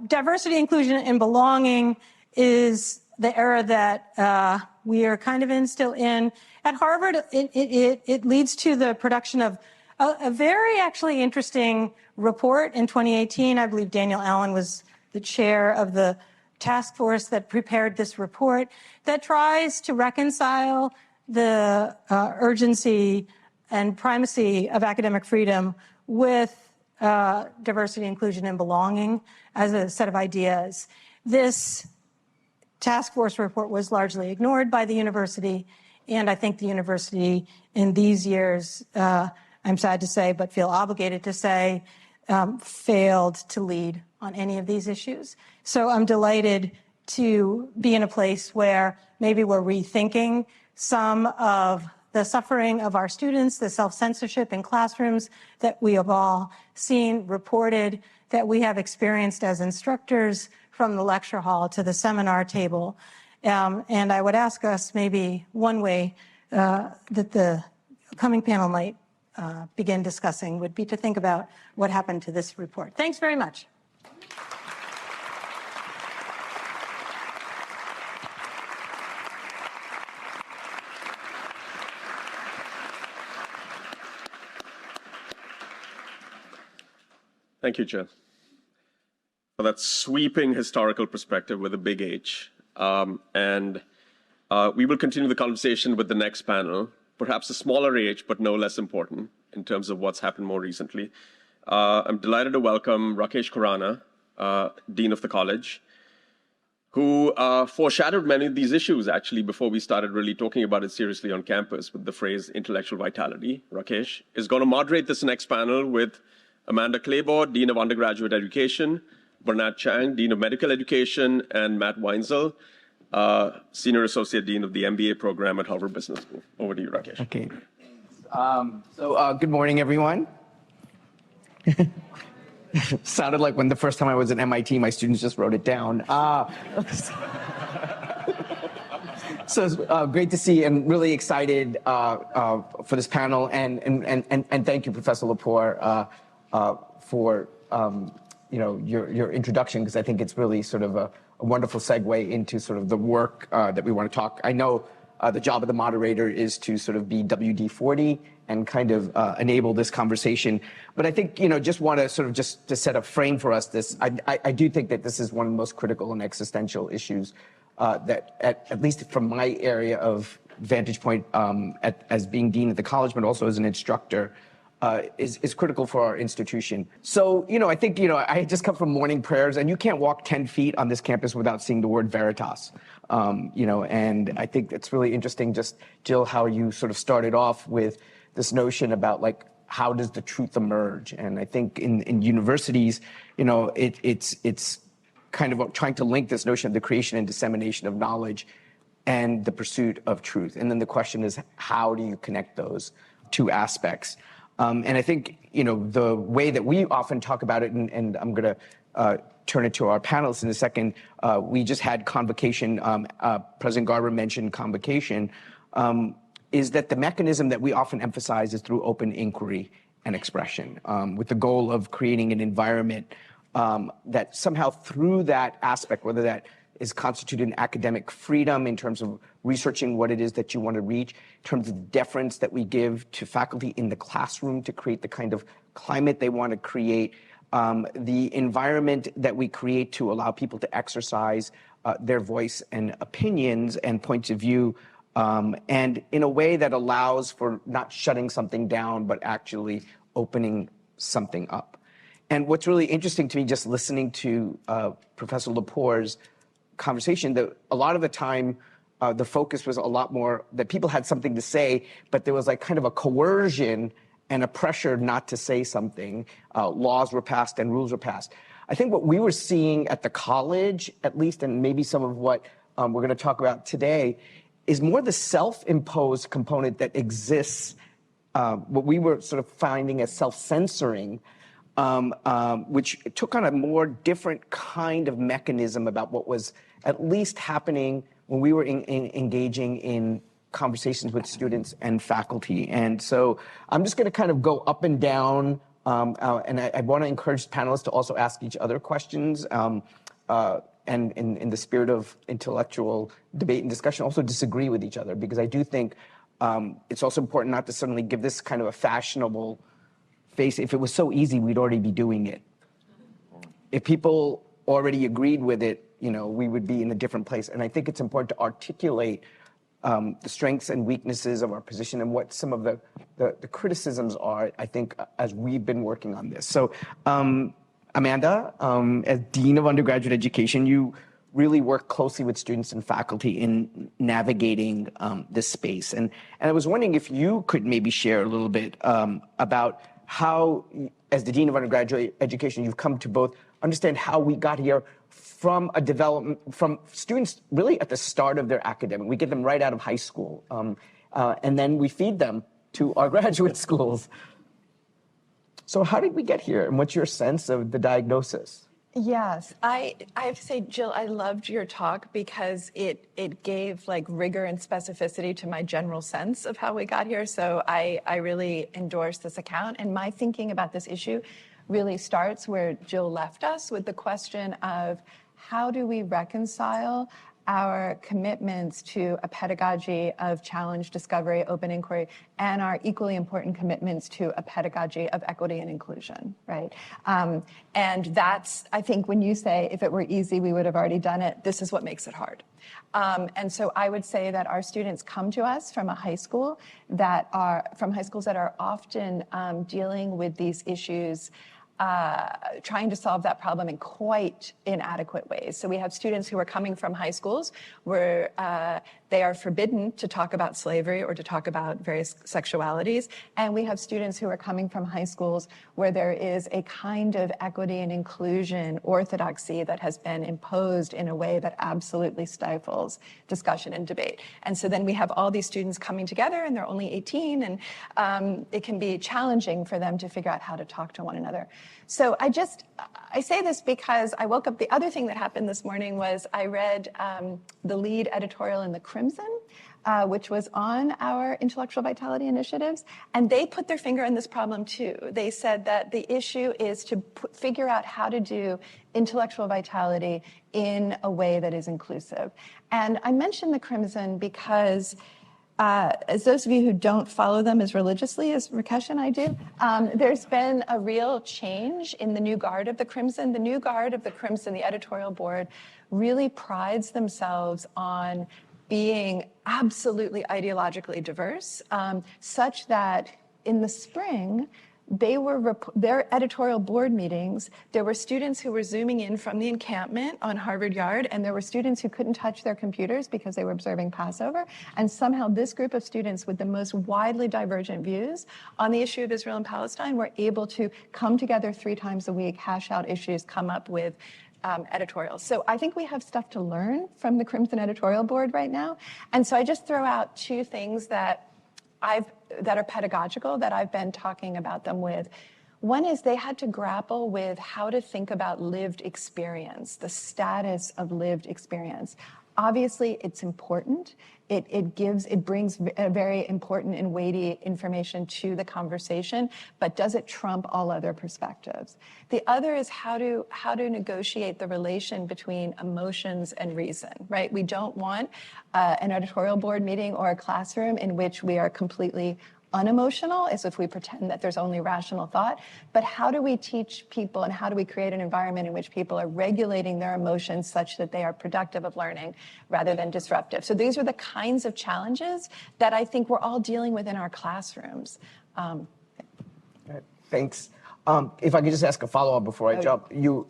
Diversity, inclusion, and belonging is the era that we are kind of still in. At Harvard, it leads to the production of a very actually interesting report in 2018. I believe Daniel Allen was the chair of the task force that prepared this report that tries to reconcile the urgency and primacy of academic freedom with diversity, inclusion, and belonging as a set of ideas. This task force report was largely ignored by the university, and I think the university in these years, I'm sad to say, but feel obligated to say, failed to lead on any of these issues. So I'm delighted to be in a place where maybe we're rethinking some of the suffering of our students, the self-censorship in classrooms that we have all seen reported, that we have experienced as instructors from the lecture hall to the seminar table. And I would ask us maybe one way that the coming panel might begin discussing would be to think about what happened to this report. Thanks very much. Thank you, Jill, for that sweeping historical perspective with a big H. We will continue the conversation with the next panel, perhaps a smaller H, but no less important in terms of what's happened more recently. I'm delighted to welcome Rakesh Khurana, Dean of the college, who foreshadowed many of these issues, actually, before we started really talking about it seriously on campus with the phrase intellectual vitality. Rakesh is going to moderate this next panel with Amanda Claybaugh, Dean of Undergraduate Education, Bernard Chang, Dean of Medical Education, and Matt Weinzierl, Senior Associate Dean of the MBA program at Harvard Business School. Over to you, Rakesh. Okay. Good morning, everyone. Sounded like when the first time I was at MIT, my students just wrote it down. So it's great to see and really excited for this panel. And thank you, Professor Lepore, for your introduction, because I think it's really sort of a wonderful segue into sort of the work that we want to talk. I know the job of the moderator is to sort of be WD-40 and kind of enable this conversation. But I think, just want to sort of just to set a frame for us, I do think that this is one of the most critical and existential issues that, at least from my area of vantage point as being dean at the college, but also as an instructor, is critical for our institution. So, I think, I just come from morning prayers, and you can't walk 10 feet on this campus without seeing the word Veritas. And I think it's really interesting, just, Jill, how you sort of started off with this notion about, like, how does the truth emerge? And I think in universities, it's kind of trying to link this notion of the creation and dissemination of knowledge and the pursuit of truth. And then the question is, how do you connect those two aspects? And I think, the way that we often talk about it, and I'm going to turn it to our panelists in a second, we just had convocation, President Garber mentioned convocation, is that the mechanism that we often emphasize is through open inquiry and expression, with the goal of creating an environment that somehow through that aspect, whether that is constituted in academic freedom in terms of researching what it is that you want to reach, in terms of deference that we give to faculty in the classroom to create the kind of climate they want to create, the environment that we create to allow people to exercise their voice and opinions and points of view, and in a way that allows for not shutting something down, but actually opening something up. And what's really interesting to me, just listening to Professor Lepore's conversation, that a lot of the time the focus was a lot more that people had something to say, but there was like kind of a coercion and a pressure not to say something. Laws were passed and rules were passed. I think what we were seeing at the college, at least, and maybe some of what we're going to talk about today, is more the self-imposed component that exists, what we were sort of finding as self-censoring, which took on a more different kind of mechanism about what was at least happening when we were engaging in conversations with students and faculty. And so I'm just going to kind of go up and down, and I want to encourage panelists to also ask each other questions, and in the spirit of intellectual debate and discussion, also disagree with each other, because I do think it's also important not to suddenly give this kind of a fashionable face, if it was so easy, we'd already be doing it. If people already agreed with it, we would be in a different place. And I think it's important to articulate the strengths and weaknesses of our position and what some of the criticisms are, I think, as we've been working on this. So, Amanda, as Dean of Undergraduate Education, you really work closely with students and faculty in navigating this space. And I was wondering if you could maybe share a little bit about how, as the Dean of Undergraduate Education, you've come to both understand how we got here from a development, from students really at the start of their academic. We get them right out of high school, and then we feed them to our graduate schools. So how did we get here, and what's your sense of the diagnosis? Yes, I have to say, Jill, I loved your talk because it gave like rigor and specificity to my general sense of how we got here. So I really endorse this account. And my thinking about this issue really starts where Jill left us, with the question of how do we reconcile our commitments to a pedagogy of challenge, discovery, open inquiry, and our equally important commitments to a pedagogy of equity and inclusion, right? And that's, I think, when you say, if it were easy, we would have already done it, this is what makes it hard. And so I would say that our students come to us from high schools that are often dealing with these issues, trying to solve that problem in quite inadequate ways. So we have students who are coming from high schools where they are forbidden to talk about slavery or to talk about various sexualities. And we have students who are coming from high schools where there is a kind of equity and inclusion orthodoxy that has been imposed in a way that absolutely stifles discussion and debate. And so then we have all these students coming together, and they're only 18, and it can be challenging for them to figure out how to talk to one another. So I say this because I woke up, the other thing that happened this morning was I read the lead editorial in the Crimson, which was on our intellectual vitality initiatives, and they put their finger on this problem too. They said that the issue is to figure out how to do intellectual vitality in a way that is inclusive. And I mention the Crimson because as those of you who don't follow them as religiously as Rakesh and I do, there's been a real change in the new guard of the Crimson. The new guard of the Crimson, the editorial board, really prides themselves on being absolutely ideologically diverse, such that in the spring, their editorial board meetings, there were students who were Zooming in from the encampment on Harvard Yard, and there were students who couldn't touch their computers because they were observing Passover. And somehow this group of students with the most widely divergent views on the issue of Israel and Palestine were able to come together 3 times a week, hash out issues, come up with editorials. So I think we have stuff to learn from the Crimson editorial board right now. And so I just throw out 2 things that are pedagogical, that I've been talking about them with. One is they had to grapple with how to think about lived experience, the status of lived experience. Obviously, it's important. It brings a very important and weighty information to the conversation, but does it trump all other perspectives? The other is how to negotiate the relation between emotions and reason, right? We don't want an editorial board meeting or a classroom in which we are completely unemotional, as if we pretend that there's only rational thought. But how do we teach people, and how do we create an environment in which people are regulating their emotions such that they are productive of learning rather than disruptive? So these are the kinds of challenges that I think we're all dealing with in our classrooms. Thanks. If I could just ask a follow-up before I jump. You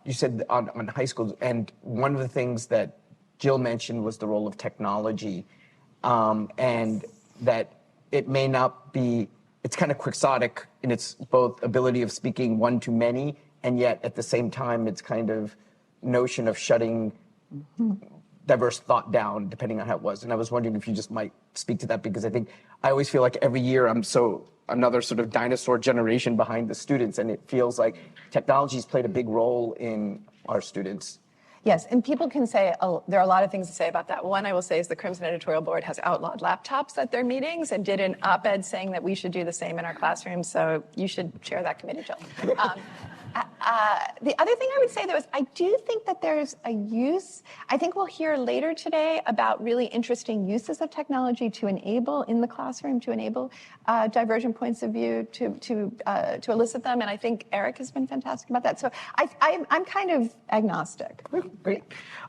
said on high schools, and one of the things that Jill mentioned was the role of technology, and that it may not be, it's kind of quixotic in its both ability of speaking one to many, and yet at the same time, it's kind of notion of shutting diverse thought down, depending on how it was. And I was wondering if you just might speak to that, because I always feel like every year another sort of dinosaur generation behind the students, and it feels like technology's played a big role in our students. Yes, and people can say, there are a lot of things to say about that. One I will say is the Crimson editorial board has outlawed laptops at their meetings and did an op-ed saying that we should do the same in our classrooms, so you should chair that committee, Jill. The other thing I would say, though, is I do think that there's a use. I think we'll hear later today about really interesting uses of technology to enable in the classroom, to enable divergent points of view, to elicit them. And I think Eric has been fantastic about that. So I'm kind of agnostic. Great.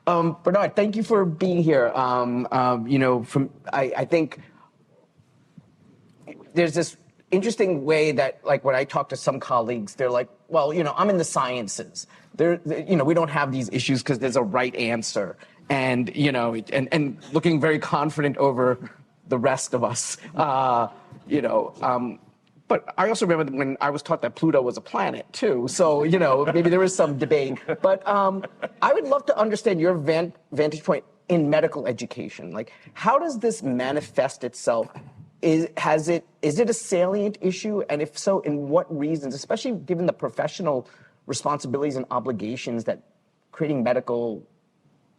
Bernard, thank you for being here. I think there's this interesting way that, like, when I talk to some colleagues, they're like, well, I'm in the sciences. We don't have these issues because there's a right answer. And, and looking very confident over the rest of us, But I also remember when I was taught that Pluto was a planet, too. So, maybe there is some debate. But I would love to understand your vantage point in medical education. Like, how does this manifest itself? Is it a salient issue? And if so, in what reasons, especially given the professional responsibilities and obligations that creating medical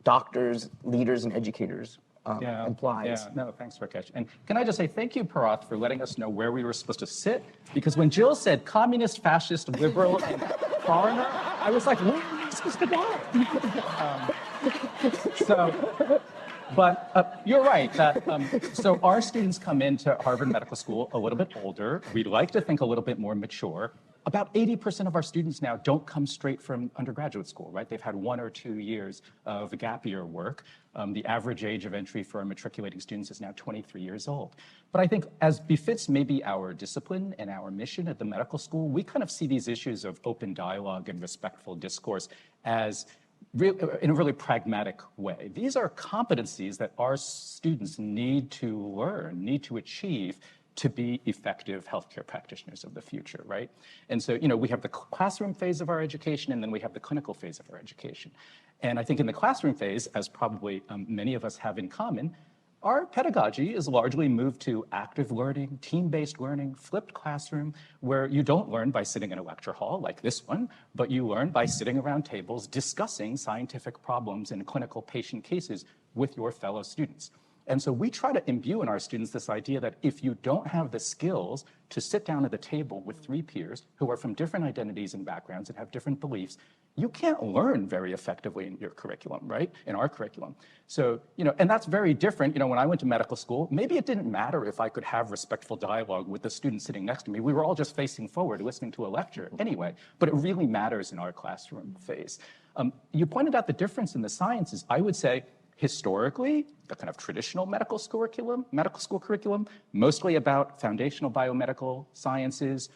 doctors, leaders, and educators implies? Yeah, no, thanks, Rakesh. And can I just say thank you, Parath, for letting us know where we were supposed to sit? Because when Jill said communist, fascist, liberal, and foreigner, I was like, where are we supposed to go? But you're right that so our students come into Harvard Medical School a little bit older. We'd like to think a little bit more mature. About 80% of our students now don't come straight from undergraduate school, right? They've had 1 or 2 years of gap year work. The average age of entry for our matriculating students is now 23 years old. But I think as befits maybe our discipline and our mission at the medical school, we kind of see these issues of open dialogue and respectful discourse as in a really pragmatic way. These are competencies that our students need to learn, need to achieve to be effective healthcare practitioners of the future, right? And so, we have the classroom phase of our education, and then we have the clinical phase of our education. And I think in the classroom phase, as probably many of us have in common, our pedagogy is largely moved to active learning, team-based learning, flipped classroom, where you don't learn by sitting in a lecture hall like this one, but you learn by sitting around tables discussing scientific problems and clinical patient cases with your fellow students. And so we try to imbue in our students this idea that if you don't have the skills to sit down at the table with 3 peers who are from different identities and backgrounds and have different beliefs, you can't learn very effectively in your curriculum, right? In our curriculum. So, and that's very different. When I went to medical school, maybe it didn't matter if I could have respectful dialogue with the student sitting next to me. We were all just facing forward, listening to a lecture anyway, but it really matters in our classroom phase. You pointed out the difference in the sciences. I would say, historically, the kind of traditional medical school curriculum, mostly about foundational biomedical sciences,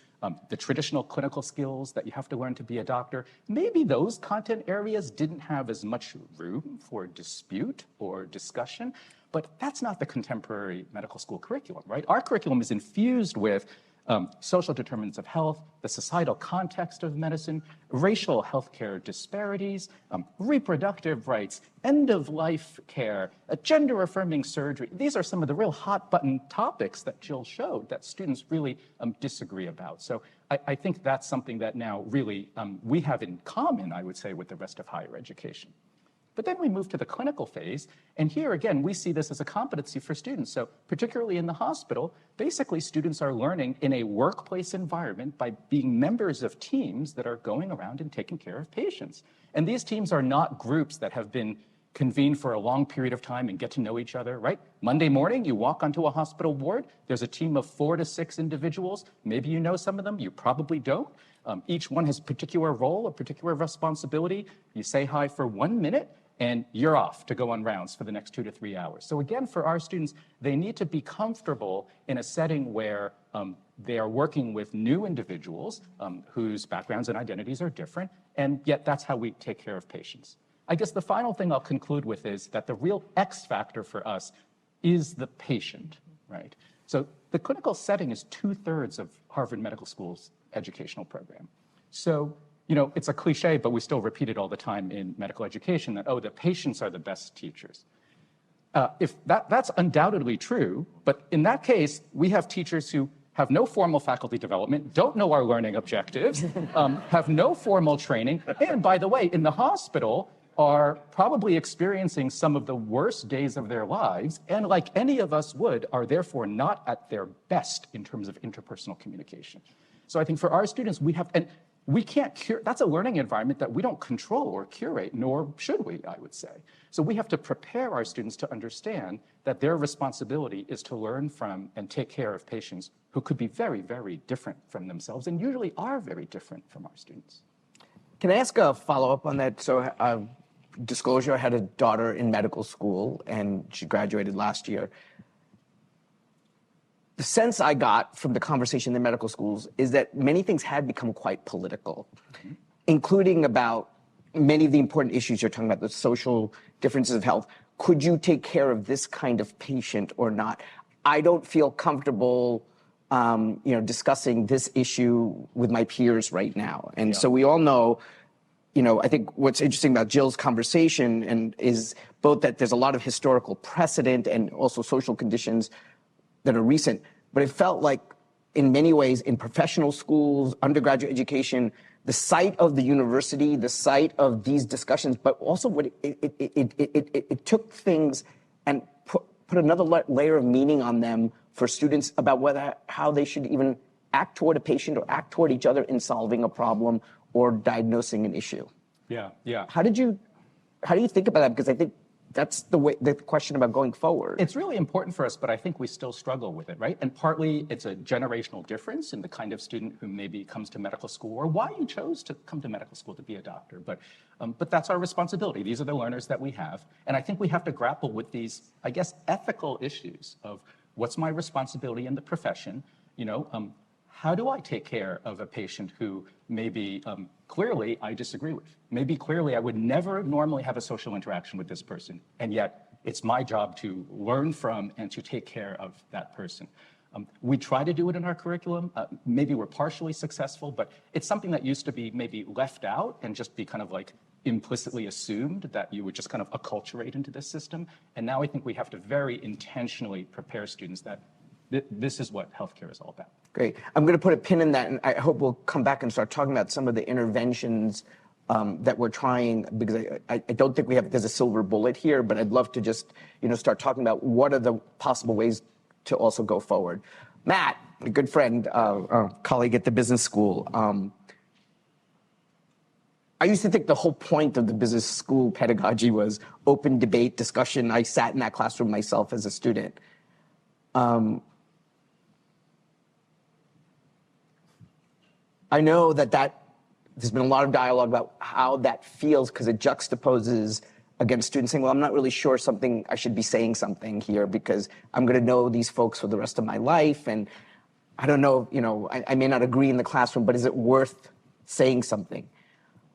the traditional clinical skills that you have to learn to be a doctor. Maybe those content areas didn't have as much room for dispute or discussion, but that's not the contemporary medical school curriculum, right? Our curriculum is infused with social determinants of health, the societal context of medicine, racial healthcare disparities, reproductive rights, end-of-life care, gender-affirming surgery. These are some of the real hot-button topics that Jill showed that students really disagree about. So I think that's something that now really we have in common, I would say, with the rest of higher education. But then we move to the clinical phase, and here again, we see this as a competency for students. So particularly in the hospital, basically students are learning in a workplace environment by being members of teams that are going around and taking care of patients. And these teams are not groups that have been convened for a long period of time and get to know each other, right? Monday morning, you walk onto a hospital ward, there's a team of 4 to 6 individuals. Maybe you know some of them, you probably don't. Each one has a particular role, a particular responsibility. You say hi for 1 minute, and you're off to go on rounds for the next 2 to 3 hours. So again, for our students, they need to be comfortable in a setting where they are working with new individuals whose backgrounds and identities are different, and yet that's how we take care of patients. I guess the final thing I'll conclude with is that the real X factor for us is the patient, right? So the clinical setting is 2/3 of Harvard Medical School's educational program. So it's a cliche, but we still repeat it all the time in medical education that, the patients are the best teachers. If that's undoubtedly true, but in that case, we have teachers who have no formal faculty development, don't know our learning objectives, have no formal training, and by the way, in the hospital, are probably experiencing some of the worst days of their lives, and like any of us would, are therefore not at their best in terms of interpersonal communication. So I think for our students, we have, and we can't cure, that's a learning environment that we don't control or curate, nor should we, I would say. So we have to prepare our students to understand that their responsibility is to learn from and take care of patients who could be very, very different from themselves and usually are very different from our students. Can I ask a follow-up on that? So disclosure, I had a daughter in medical school and she graduated last year. The sense I got from the conversation in medical schools is that many things had become quite political, including about many of the important issues you're talking about, the social differences of health. Could you take care of this kind of patient or not? I don't feel comfortable discussing this issue with my peers right now. And so we all know, I think what's interesting about Jill's conversation is both that there's a lot of historical precedent and also social conditions that are recent, but it felt like in many ways in professional schools, undergraduate education, the site of the university, the site of these discussions, but also what it took things and put another layer of meaning on them for students about how they should even act toward a patient or act toward each other in solving a problem or diagnosing an issue. Yeah. How do you think about that? Because I think that's the question about going forward. It's really important for us, but I think we still struggle with it, right? And partly it's a generational difference in the kind of student who maybe comes to medical school or why you chose to come to medical school to be a doctor. But that's our responsibility. These are the learners that we have. And I think we have to grapple with these, I guess, ethical issues of what's my responsibility in the profession? How do I take care of a patient who maybe clearly I disagree with? Maybe clearly I would never normally have a social interaction with this person, and yet it's my job to learn from and to take care of that person. We try to do it in our curriculum. Maybe we're partially successful, but it's something that used to be maybe left out and just be kind of like implicitly assumed that you would just kind of acculturate into this system. And now I think we have to very intentionally prepare students that this is what healthcare is all about. Great. I'm going to put a pin in that, and I hope we'll come back and start talking about some of the interventions that we're trying, because I don't think there's a silver bullet here, but I'd love to just start talking about what are the possible ways to also go forward. Matt, a good friend, colleague at the business school. I used to think the whole point of the business school pedagogy was open debate, discussion. I sat in that classroom myself as a student. I know that there's been a lot of dialogue about how that feels because it juxtaposes against students saying, well, I'm not really sure I should be saying something here because I'm going to know these folks for the rest of my life. And I don't know, I may not agree in the classroom, but is it worth saying something?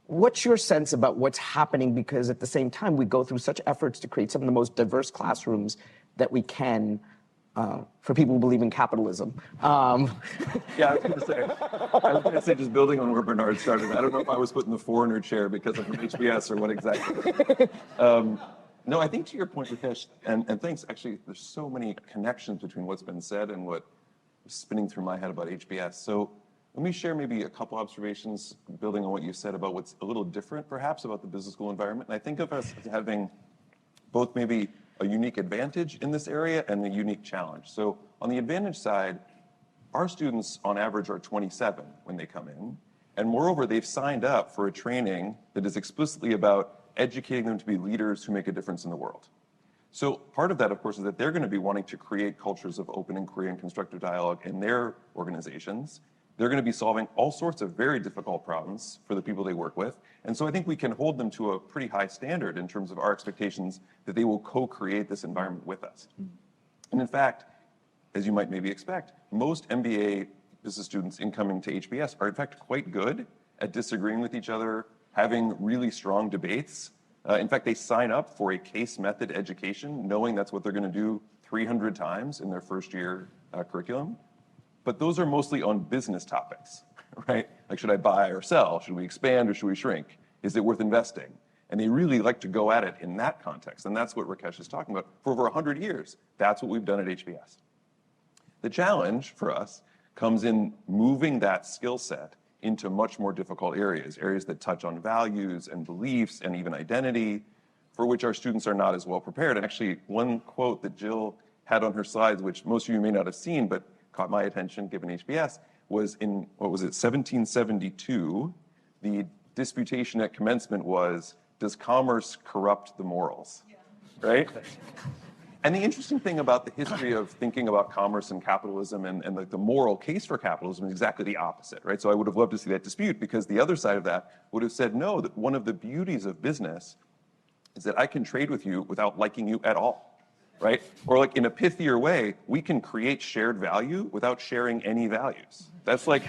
What's your sense about what's happening? Because at the same time, we go through such efforts to create some of the most diverse classrooms that we can for people who believe in capitalism. Yeah, I was going to say, just building on where Bernard started, I don't know if I was put in the foreigner chair because I'm from HBS or what exactly. No, I think to your point, Rakesh, and thanks, actually, there's so many connections between what's been said and what is spinning through my head about HBS. So let me share maybe a couple observations building on what you said about what's a little different, perhaps, about the business school environment. And I think of us as having both maybe a unique advantage in this area and a unique challenge. So on the advantage side, our students on average are 27 when they come in. And moreover, they've signed up for a training that is explicitly about educating them to be leaders who make a difference in the world. So part of that, of course, is that they're going to be wanting to create cultures of open inquiry and constructive dialogue in their organizations. They're going to be solving all sorts of very difficult problems for the people they work with. And so I think we can hold them to a pretty high standard in terms of our expectations that they will co-create this environment with us. And in fact, as you might maybe expect, most MBA business students incoming to HBS are in fact quite good at disagreeing with each other, having really strong debates. In fact, they sign up for a case method education, knowing that's what they're going to do 300 times in their first year curriculum. But those are mostly on business topics, right? Like, should I buy or sell? Should we expand or should we shrink? Is it worth investing? And they really like to go at it in that context. And that's what Rakesh is talking about. For over 100 years, that's what we've done at HBS. The challenge for us comes in moving that skill set into much more difficult areas that touch on values and beliefs and even identity, for which our students are not as well prepared. And actually, one quote that Jill had on her slides, which most of you may not have seen, but caught my attention given HBS, was in, what was it, 1772, the disputation at commencement was, does commerce corrupt the morals? Right? And the interesting thing about the history of thinking about commerce and capitalism and the moral case for capitalism is exactly the opposite, right? So I would have loved to see that dispute, because the other side of that would have said, no, that one of the beauties of business is that I can trade with you without liking you at all, right? Or like in a pithier way, we can create shared value without sharing any values. That's like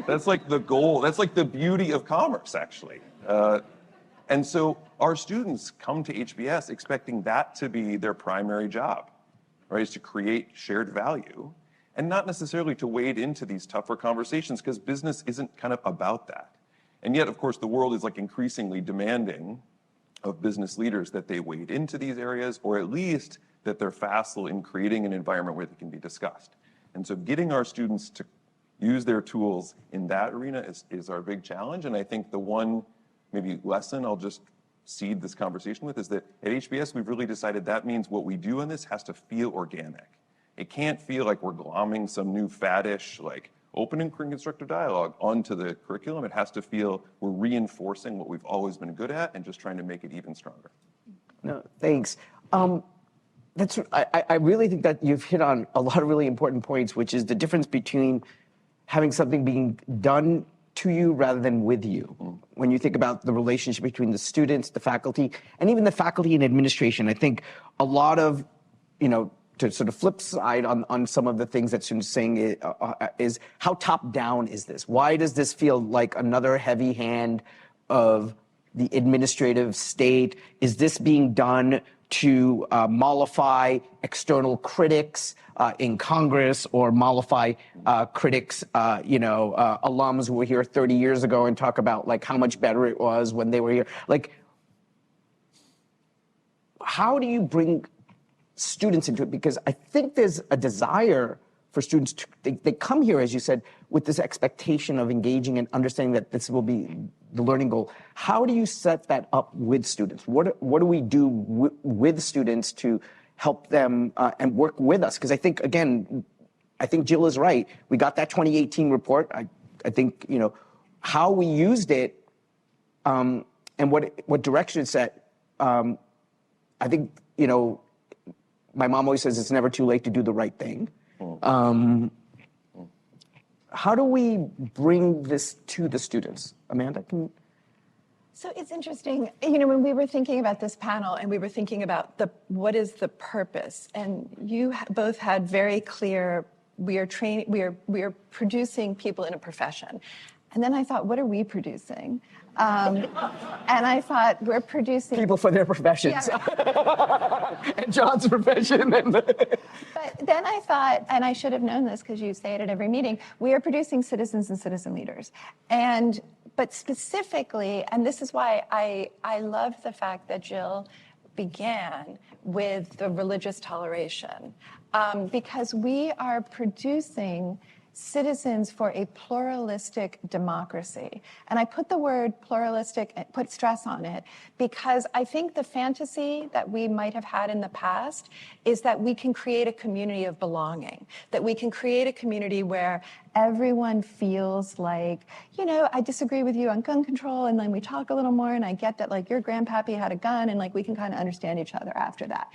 the goal. That's like the beauty of commerce, actually. And so our students come to HBS expecting that to be their primary job, right? Is to create shared value and not necessarily to wade into these tougher conversations, because business isn't kind of about that. And yet, of course, the world is like increasingly demanding of business leaders that they wade into these areas, or at least that they're facile in creating an environment where they can be discussed. And so getting our students to use their tools in that arena is our big challenge. And I think the one maybe lesson I'll just seed this conversation with is that at HBS, we've really decided that means what we do in this has to feel organic. It can't feel like we're glomming some new faddish, like open and constructive dialogue onto the curriculum. It has to feel we're reinforcing what we've always been good at and just trying to make it even stronger. No, thanks. I really think that you've hit on a lot of really important points, which is the difference between having something being done to you rather than with you. When you think about the relationship between the students, the faculty, and even the faculty and administration, I think a lot of, to sort of flip side on some of the things that students are saying is how top down is this? Why does this feel like another heavy hand of the administrative state? Is this being done to mollify external critics in Congress, or mollify critics, alums who were here 30 years ago and talk about like how much better it was when they were here? Like, how do you bring students into it? Because I think there's a desire for students to, they come here, as you said, with this expectation of engaging and understanding that this will be the learning goal. How do you set that up with students? What do we do with students to help them and work with us? Because I think, again, Jill is right. We got that 2018 report. I think, how we used it and what direction it set, I think, my mom always says it's never too late to do the right thing. How do we bring this to the students? Amanda, can... So it's interesting, when we were thinking about this panel and we were thinking about what is the purpose, and you both had very clear, we are producing people in a profession. And then I thought, what are we producing? And I thought, we're producing... people for their professions. Yeah. And John's profession. But then I thought, and I should have known this because you say it at every meeting, we are producing citizens and citizen leaders. But specifically, and this is why I love the fact that Jill began with the religious toleration, because we are producing citizens for a pluralistic democracy. And I put the word pluralistic, put stress on it, because I think the fantasy that we might have had in the past is that we can create a community of belonging, that we can create a community where everyone feels like, I disagree with you on gun control, and then we talk a little more, and I get that like your grandpappy had a gun, and like we can kind of understand each other after that.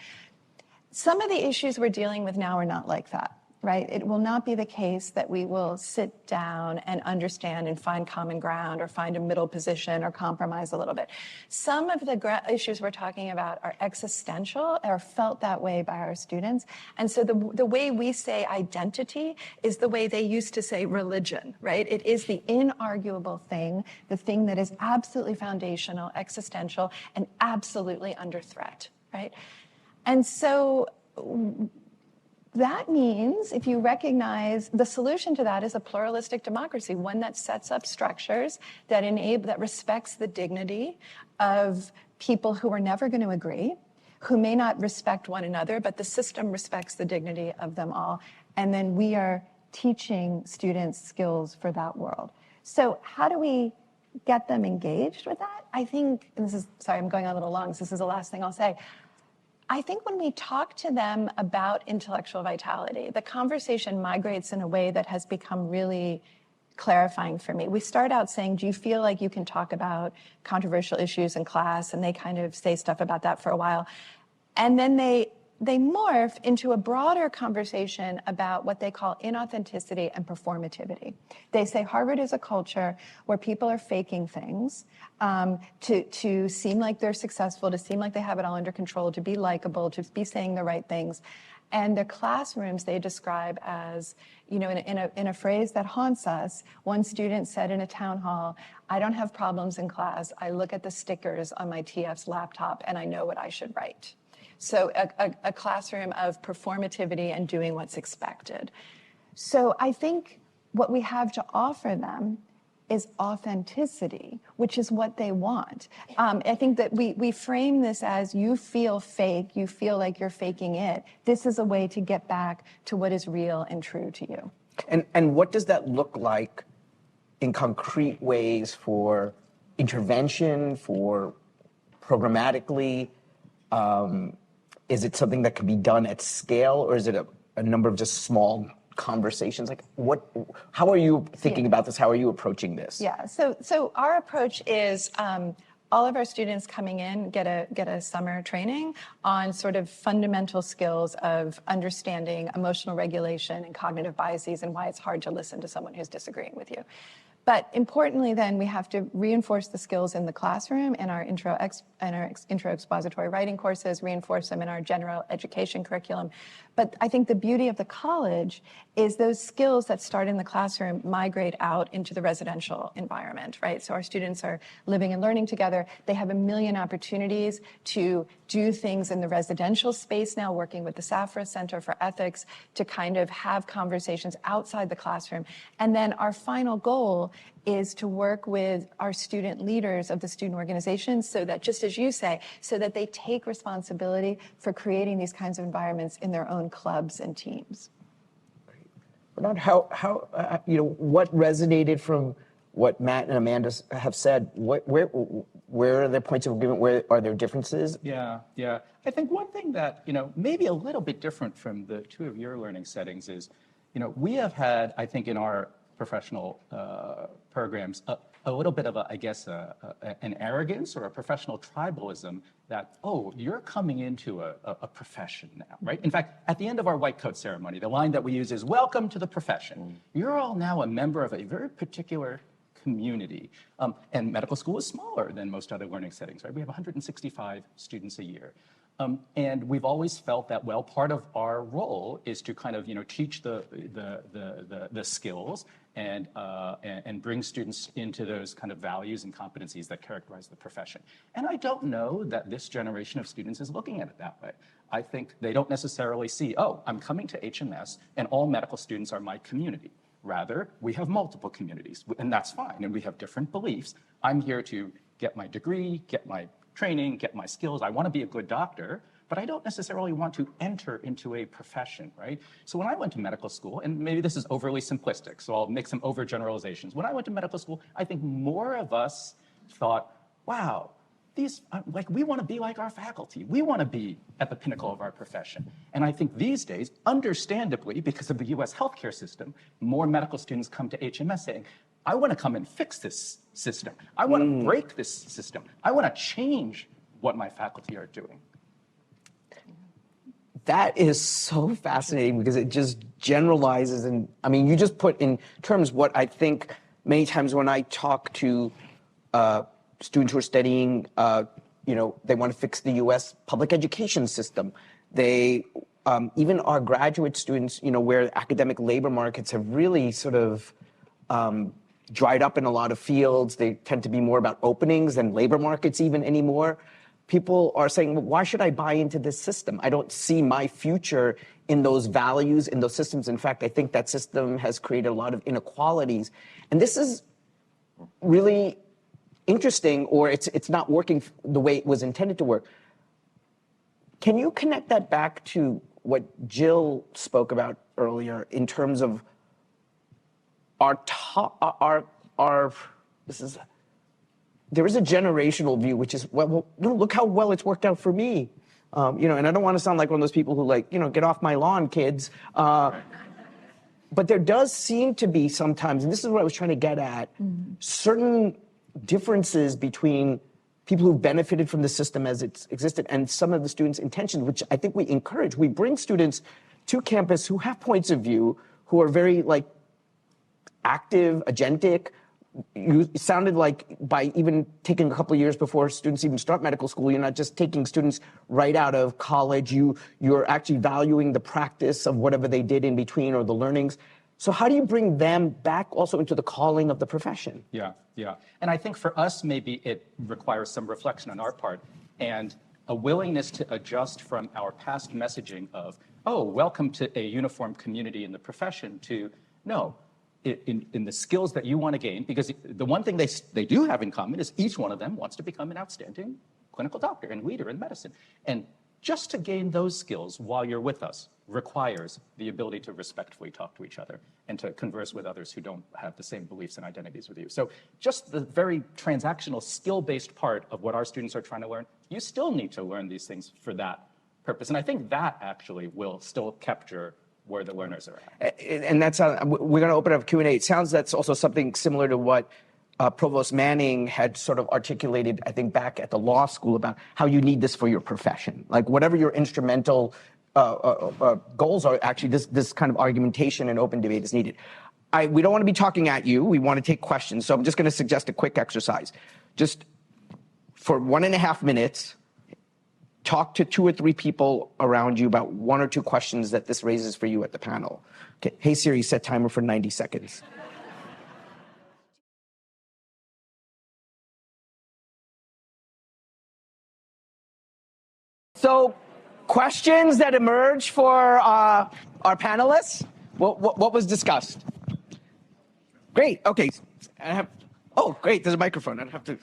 Some of the issues we're dealing with now are not like that. Right? It will not be the case that we will sit down and understand and find common ground or find a middle position or compromise a little bit. Some of the issues we're talking about are existential or felt that way by our students. And so the way we say identity is the way they used to say religion, right? It is the inarguable thing, the thing that is absolutely foundational, existential, and absolutely under threat, right? And so that means if you recognize the solution to that is a pluralistic democracy, one that sets up structures that respects the dignity of people who are never going to agree, who may not respect one another, but the system respects the dignity of them all. And then we are teaching students skills for that world. So how do we get them engaged with that? I think, and sorry, I'm going on a little long, so this is the last thing I'll say. I think when we talk to them about intellectual vitality, the conversation migrates in a way that has become really clarifying for me. We start out saying, do you feel like you can talk about controversial issues in class? And they kind of say stuff about that for a while. And then they morph into a broader conversation about what they call inauthenticity and performativity. They say Harvard is a culture where people are faking things to seem like they're successful, to seem like they have it all under control, to be likable, to be saying the right things. And the classrooms they describe as, you know, in a phrase that haunts us, one student said in a town hall, I don't have problems in class. I look at the stickers on my TF's laptop and I know what I should write. So a classroom of performativity and doing what's expected. So I think what we have to offer them is authenticity, which is what they want. I think that we frame this as you feel fake, you feel like you're faking it. This is a way to get back to what is real and true to you. And what does that look like in concrete ways for intervention, for programmatically? Is it something that can be done at scale, or is it a number of just small conversations? Like, how are you thinking about this? How are you approaching this? Yeah, so our approach is all of our students coming in get a summer training on sort of fundamental skills of understanding emotional regulation and cognitive biases and why it's hard to listen to someone who's disagreeing with you. But importantly, then, we have to reinforce the skills in the classroom in our intro expository writing courses, reinforce them in our general education curriculum. But I think the beauty of the college is those skills that start in the classroom migrate out into the residential environment, right? So our students are living and learning together. They have a million opportunities to do things in the residential space now, working with the Safra Center for Ethics to kind of have conversations outside the classroom. And then our final goal is to work with our student leaders of the student organizations so that, just as you say, so that they take responsibility for creating these kinds of environments in their own clubs and teams. Bernard, what resonated from what Matt and Amanda have said? Where are there points of agreement? Where are there differences? Yeah. I think one thing that, maybe a little bit different from the two of your learning settings is, we have had, I think, in our professional programs, a little bit of an arrogance or a professional tribalism that, you're coming into a profession now, right? In fact, at the end of our white coat ceremony, the line that we use is, welcome to the profession. You're all now a member of a very particular community. And medical school is smaller than most other learning settings, right? We have 165 students a year. And we've always felt that, part of our role is to kind of, teach the skills and bring students into those kind of values and competencies that characterize the profession. And I don't know that this generation of students is looking at it that way. I think they don't necessarily see, I'm coming to HMS and all medical students are my community. Rather, we have multiple communities, and that's fine, and we have different beliefs. I'm here to get my degree, get my training, get my skills. I want to be a good doctor, but I don't necessarily want to enter into a profession, right? So when I went to medical school, and maybe this is overly simplistic, so I'll make some overgeneralizations. When I went to medical school, I think more of us thought, wow, we want to be like our faculty. We want to be at the pinnacle of our profession. And I think these days, understandably, because of the US healthcare system, more medical students come to HMS saying, I want to come and fix this system. I want to break this system. I want to change what my faculty are doing. That is so fascinating because it just generalizes. And I mean, you just put in terms what I think many times when I talk to students who are studying, they want to fix the U.S. public education system. They, even our graduate students, where academic labor markets have really sort of dried up in a lot of fields. They tend to be more about openings than labor markets even anymore. People are saying, well, why should I buy into this system? I don't see my future in those values, in those systems. In fact, I think that system has created a lot of inequalities. And this is really interesting, or it's not working the way it was intended to work. Can you connect that back to what Jill spoke about earlier in terms of there is a generational view, which is, well, look how well it's worked out for me. And I don't want to sound like one of those people who get off my lawn, kids. But there does seem to be sometimes, and this is what I was trying to get at, certain differences between people who've benefited from the system as it's existed and some of the students' intentions, which I think we encourage. We bring students to campus who have points of view, who are very active, agentic. It sounded like by even taking a couple of years before students even start medical school, you're not just taking students right out of college. You're actually valuing the practice of whatever they did in between or the learnings. So how do you bring them back also into the calling of the profession? Yeah. And I think for us, maybe it requires some reflection on our part and a willingness to adjust from our past messaging of, oh, welcome to a uniform community in the profession, to no, in the skills that you want to gain, because the one thing they do have in common is each one of them wants to become an outstanding clinical doctor and leader in medicine. And just to gain those skills while you're with us requires the ability to respectfully talk to each other and to converse with others who don't have the same beliefs and identities with you. So just the very transactional, skill-based part of what our students are trying to learn, you still need to learn these things for that purpose. And I think that actually will still capture where the learners are at. And that's how we're going to open up Q&A. It sounds that's also something similar to what Provost Manning had sort of articulated, I think, back at the law school about how you need this for your profession. Like whatever your instrumental goals are, actually this kind of argumentation and open debate is needed. We don't want to be talking at you. We want to take questions. So I'm just going to suggest a quick exercise. Just for 1.5 minutes, talk to 2 or 3 people around you about 1 or 2 questions that this raises for you at the panel. Okay. Hey Siri, set timer for 90 seconds. So, questions that emerge for our panelists? What was discussed? Great. Okay. Great. There's a microphone. I don't have to.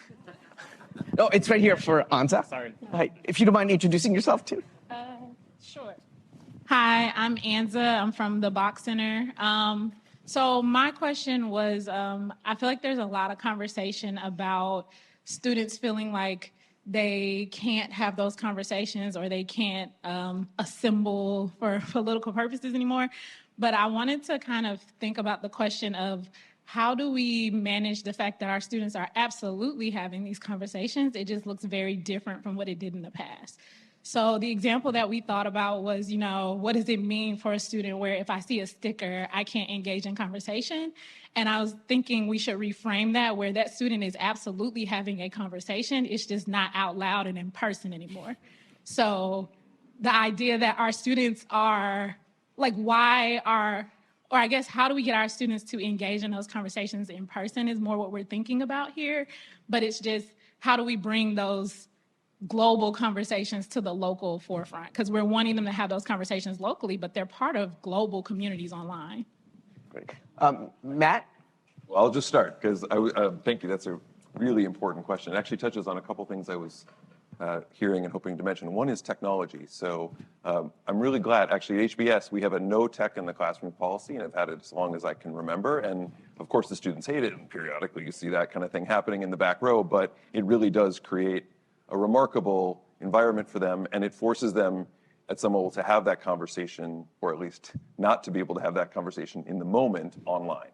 Oh, it's right here for Anza. Sorry. Hi. If you don't mind introducing yourself too. Sure. Hi, I'm Anza. I'm from the Bach Center. So my question was, I feel like there's a lot of conversation about students feeling like they can't have those conversations or they can't assemble for political purposes anymore. But I wanted to kind of think about the question of how do we manage the fact that our students are absolutely having these conversations? It just looks very different from what it did in the past. So the example that we thought about was, what does it mean for a student where if I see a sticker, I can't engage in conversation? And I was thinking we should reframe that where that student is absolutely having a conversation. It's just not out loud and in person anymore. So the idea that our students are how do we get our students to engage in those conversations in person is more what we're thinking about here. But it's just, how do we bring those global conversations to the local forefront? Because we're wanting them to have those conversations locally, but they're part of global communities online. Great. Matt? Well, I'll just start because thank you. That's a really important question. It actually touches on a couple things I was hearing and hoping to mention. One is technology. So I'm really glad, actually at HBS, we have a no tech in the classroom policy, and I've had it as long as I can remember. And of course the students hate it, and periodically you see that kind of thing happening in the back row, but it really does create a remarkable environment for them, and it forces them at some level to have that conversation, or at least not to be able to have that conversation in the moment online.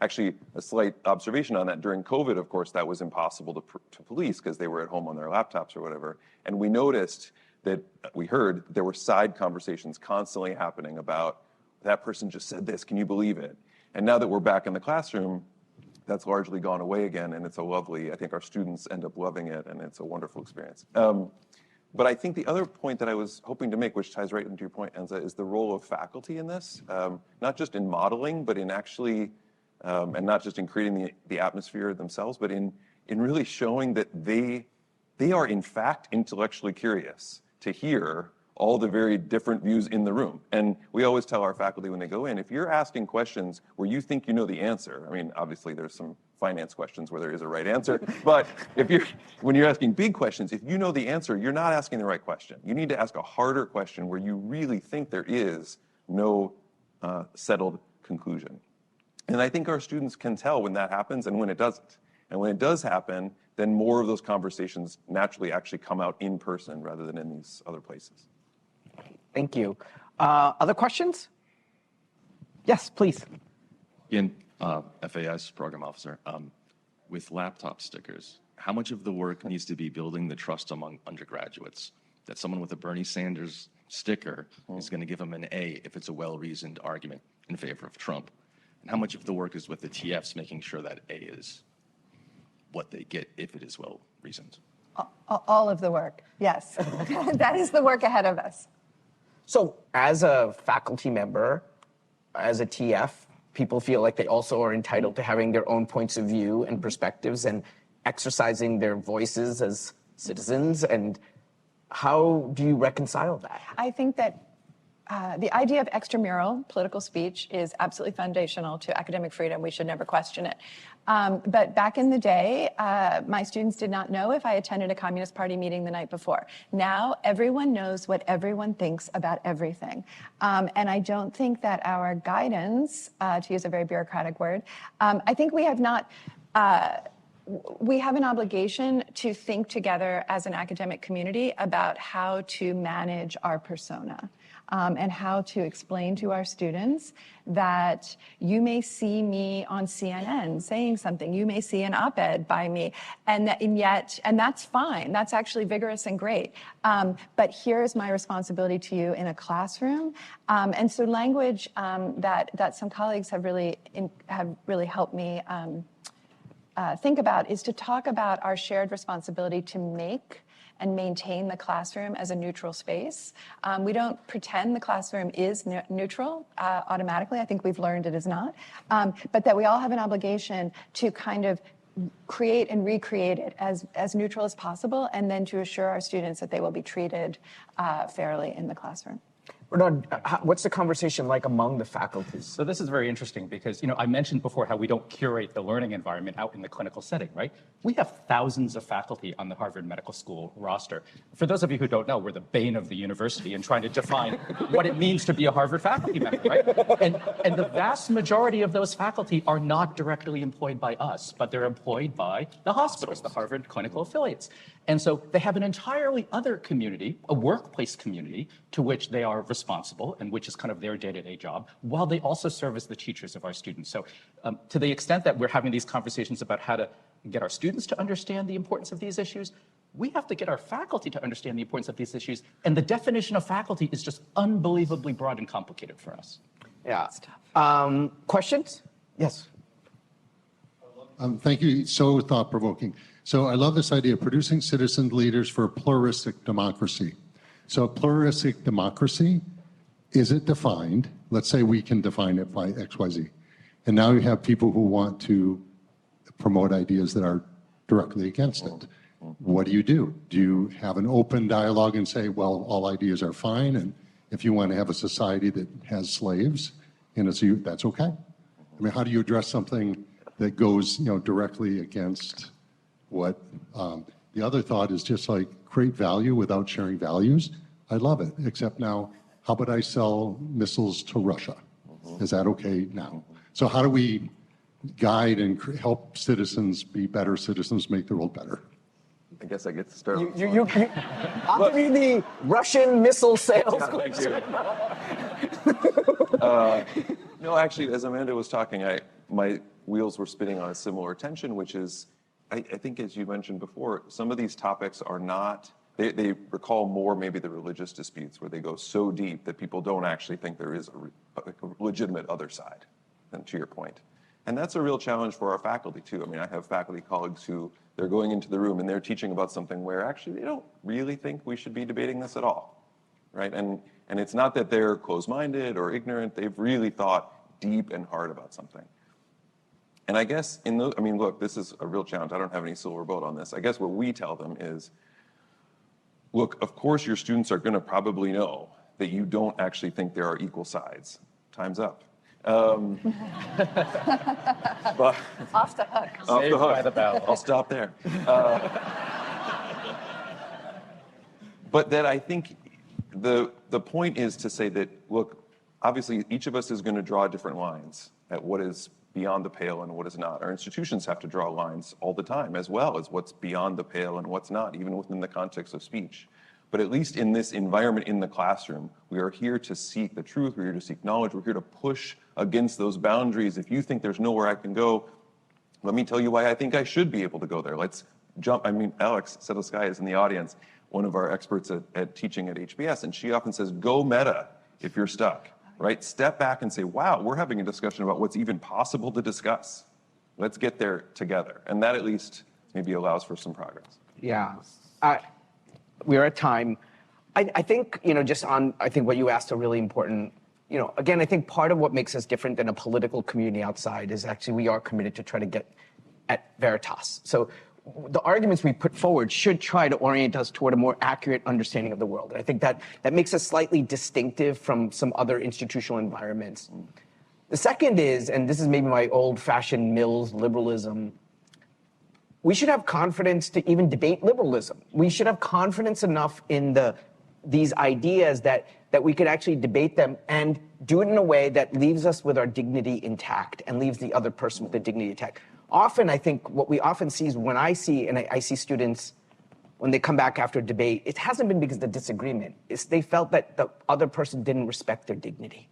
Actually, a slight observation on that, during COVID, of course, that was impossible to police because they were at home on their laptops or whatever. And we noticed that, we heard there were side conversations constantly happening about, that person just said this, can you believe it? And now that we're back in the classroom, that's largely gone away again, and it's a lovely, I think our students end up loving it, and it's a wonderful experience. But I think the other point that I was hoping to make, which ties right into your point, Enza, is the role of faculty in this, not just in modeling, but in actually, and not just in creating the atmosphere themselves, but in really showing that they are in fact intellectually curious to hear all the very different views in the room. And we always tell our faculty when they go in, if you're asking questions where you think you know the answer, I mean, obviously there's some finance questions where there is a right answer, but when you're asking big questions, if you know the answer, you're not asking the right question. You need to ask a harder question where you really think there is no settled conclusion. And I think our students can tell when that happens and when it doesn't. And when it does happen, then more of those conversations naturally actually come out in person rather than in these other places. Thank you. Other questions? Yes, please. Ian, FAS program officer. With laptop stickers, how much of the work needs to be building the trust among undergraduates that someone with a Bernie Sanders sticker is going to give them an A if it's a well-reasoned argument in favor of Trump? And how much of the work is with the TFs making sure that A is what they get if it is well-reasoned? All of the work, yes. That is the work ahead of us. So as a faculty member, as a TF, people feel like they also are entitled to having their own points of view and perspectives and exercising their voices as citizens. And how do you reconcile that? I think that the idea of extramural political speech is absolutely foundational to academic freedom. We should never question it. But back in the day, my students did not know if I attended a Communist Party meeting the night before. Now, everyone knows what everyone thinks about everything. And I don't think that our guidance, to use a very bureaucratic word, I think we have not... we have an obligation to think together as an academic community about how to manage our persona. And how to explain to our students that you may see me on CNN saying something, you may see an op-ed by me, and that's fine. That's actually vigorous and great. But here's my responsibility to you in a classroom. And so language that some colleagues have really helped me think about is to talk about our shared responsibility to make and maintain the classroom as a neutral space. We don't pretend the classroom is neutral automatically. I think we've learned it is not. But that we all have an obligation to kind of create and recreate it as neutral as possible, and then to assure our students that they will be treated fairly in the classroom. Bernard, what's the conversation like among the faculty? So this is very interesting because, I mentioned before how we don't curate the learning environment out in the clinical setting, right? We have thousands of faculty on the Harvard Medical School roster. For those of you who don't know, we're the bane of the university in trying to define what it means to be a Harvard faculty member, right? And the vast majority of those faculty are not directly employed by us, but they're employed by the hospitals, the Harvard clinical affiliates. And so they have an entirely other community, a workplace community, to which they are responsible and which is kind of their day-to-day job, while they also serve as the teachers of our students. So to the extent that we're having these conversations about how to get our students to understand the importance of these issues, we have to get our faculty to understand the importance of these issues. And the definition of faculty is just unbelievably broad and complicated for us. Yeah. Questions? Yes. Thank you. So thought-provoking. So I love this idea of producing citizen leaders for a pluralistic democracy. So a pluralistic democracy, is it defined? Let's say we can define it by X, Y, Z. And now you have people who want to promote ideas that are directly against it. What do? Do you have an open dialogue and say, well, all ideas are fine, and if you want to have a society that has slaves, that's okay? I mean, how do you address something that goes, directly against what the other thought is just like create value without sharing values? I love it, except now, how about I sell missiles to Russia? Is that okay now? So how do we guide and help citizens be better citizens, make the world better? I guess I get to start. I'll give you the Russian missile sales. No, actually, as Amanda was talking, my wheels were spinning on a similar tension, which is, I think, as you mentioned before, some of these topics are not, they recall more maybe the religious disputes where they go so deep that people don't actually think there is a legitimate other side, and to your point. And that's a real challenge for our faculty, too. I mean, I have faculty colleagues who they're going into the room and they're teaching about something where actually they don't really think we should be debating this at all, right? And it's not that they're closed-minded or ignorant. They've really thought deep and hard about something. And I guess look, this is a real challenge. I don't have any silver bullet on this. I guess what we tell them is, look, of course your students are going to probably know that you don't actually think there are equal sides. Time's up. But Off the hook. Off the hook. By the bell. I'll stop there. But that I think the point is to say that, look, obviously each of us is going to draw different lines. at what is beyond the pale and what is not. Our institutions have to draw lines all the time, as well as what's beyond the pale and what's not, even within the context of speech. But at least in this environment in the classroom, we are here to seek the truth, we're here to seek knowledge, we're here to push against those boundaries. If you think there's nowhere I can go, let me tell you why I think I should be able to go there. Let's jump. I mean, Alex Settlesky is in the audience, one of our experts at teaching at HBS, and she often says, go meta if you're stuck, right? Step back and say, wow, we're having a discussion about what's even possible to discuss. Let's get there together. And that at least maybe allows for some progress. Yeah. We're at time. I think, just on, I think what you asked are really important. Again, I think part of what makes us different than a political community outside is actually we are committed to try to get at Veritas. So the arguments we put forward should try to orient us toward a more accurate understanding of the world. And I think that makes us slightly distinctive from some other institutional environments. The second is, and this is maybe my old-fashioned Mills liberalism, we should have confidence to even debate liberalism. We should have confidence enough in these ideas that we could actually debate them and do it in a way that leaves us with our dignity intact and leaves the other person with the dignity intact. Often, I think what we often see is when I see students, when they come back after a debate, it hasn't been because of the disagreement. It's they felt that the other person didn't respect their dignity.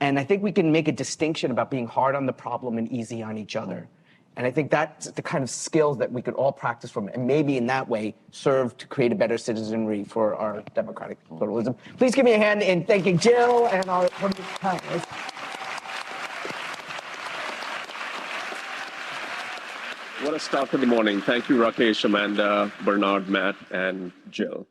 And I think we can make a distinction about being hard on the problem and easy on each other. And I think that's the kind of skills that we could all practice from, and maybe in that way serve to create a better citizenry for our democratic pluralism. Please give me a hand in thanking Jill and our panelists. What a start to the morning. Thank you, Rakesh, Amanda, Bernard, Matt, and Jill.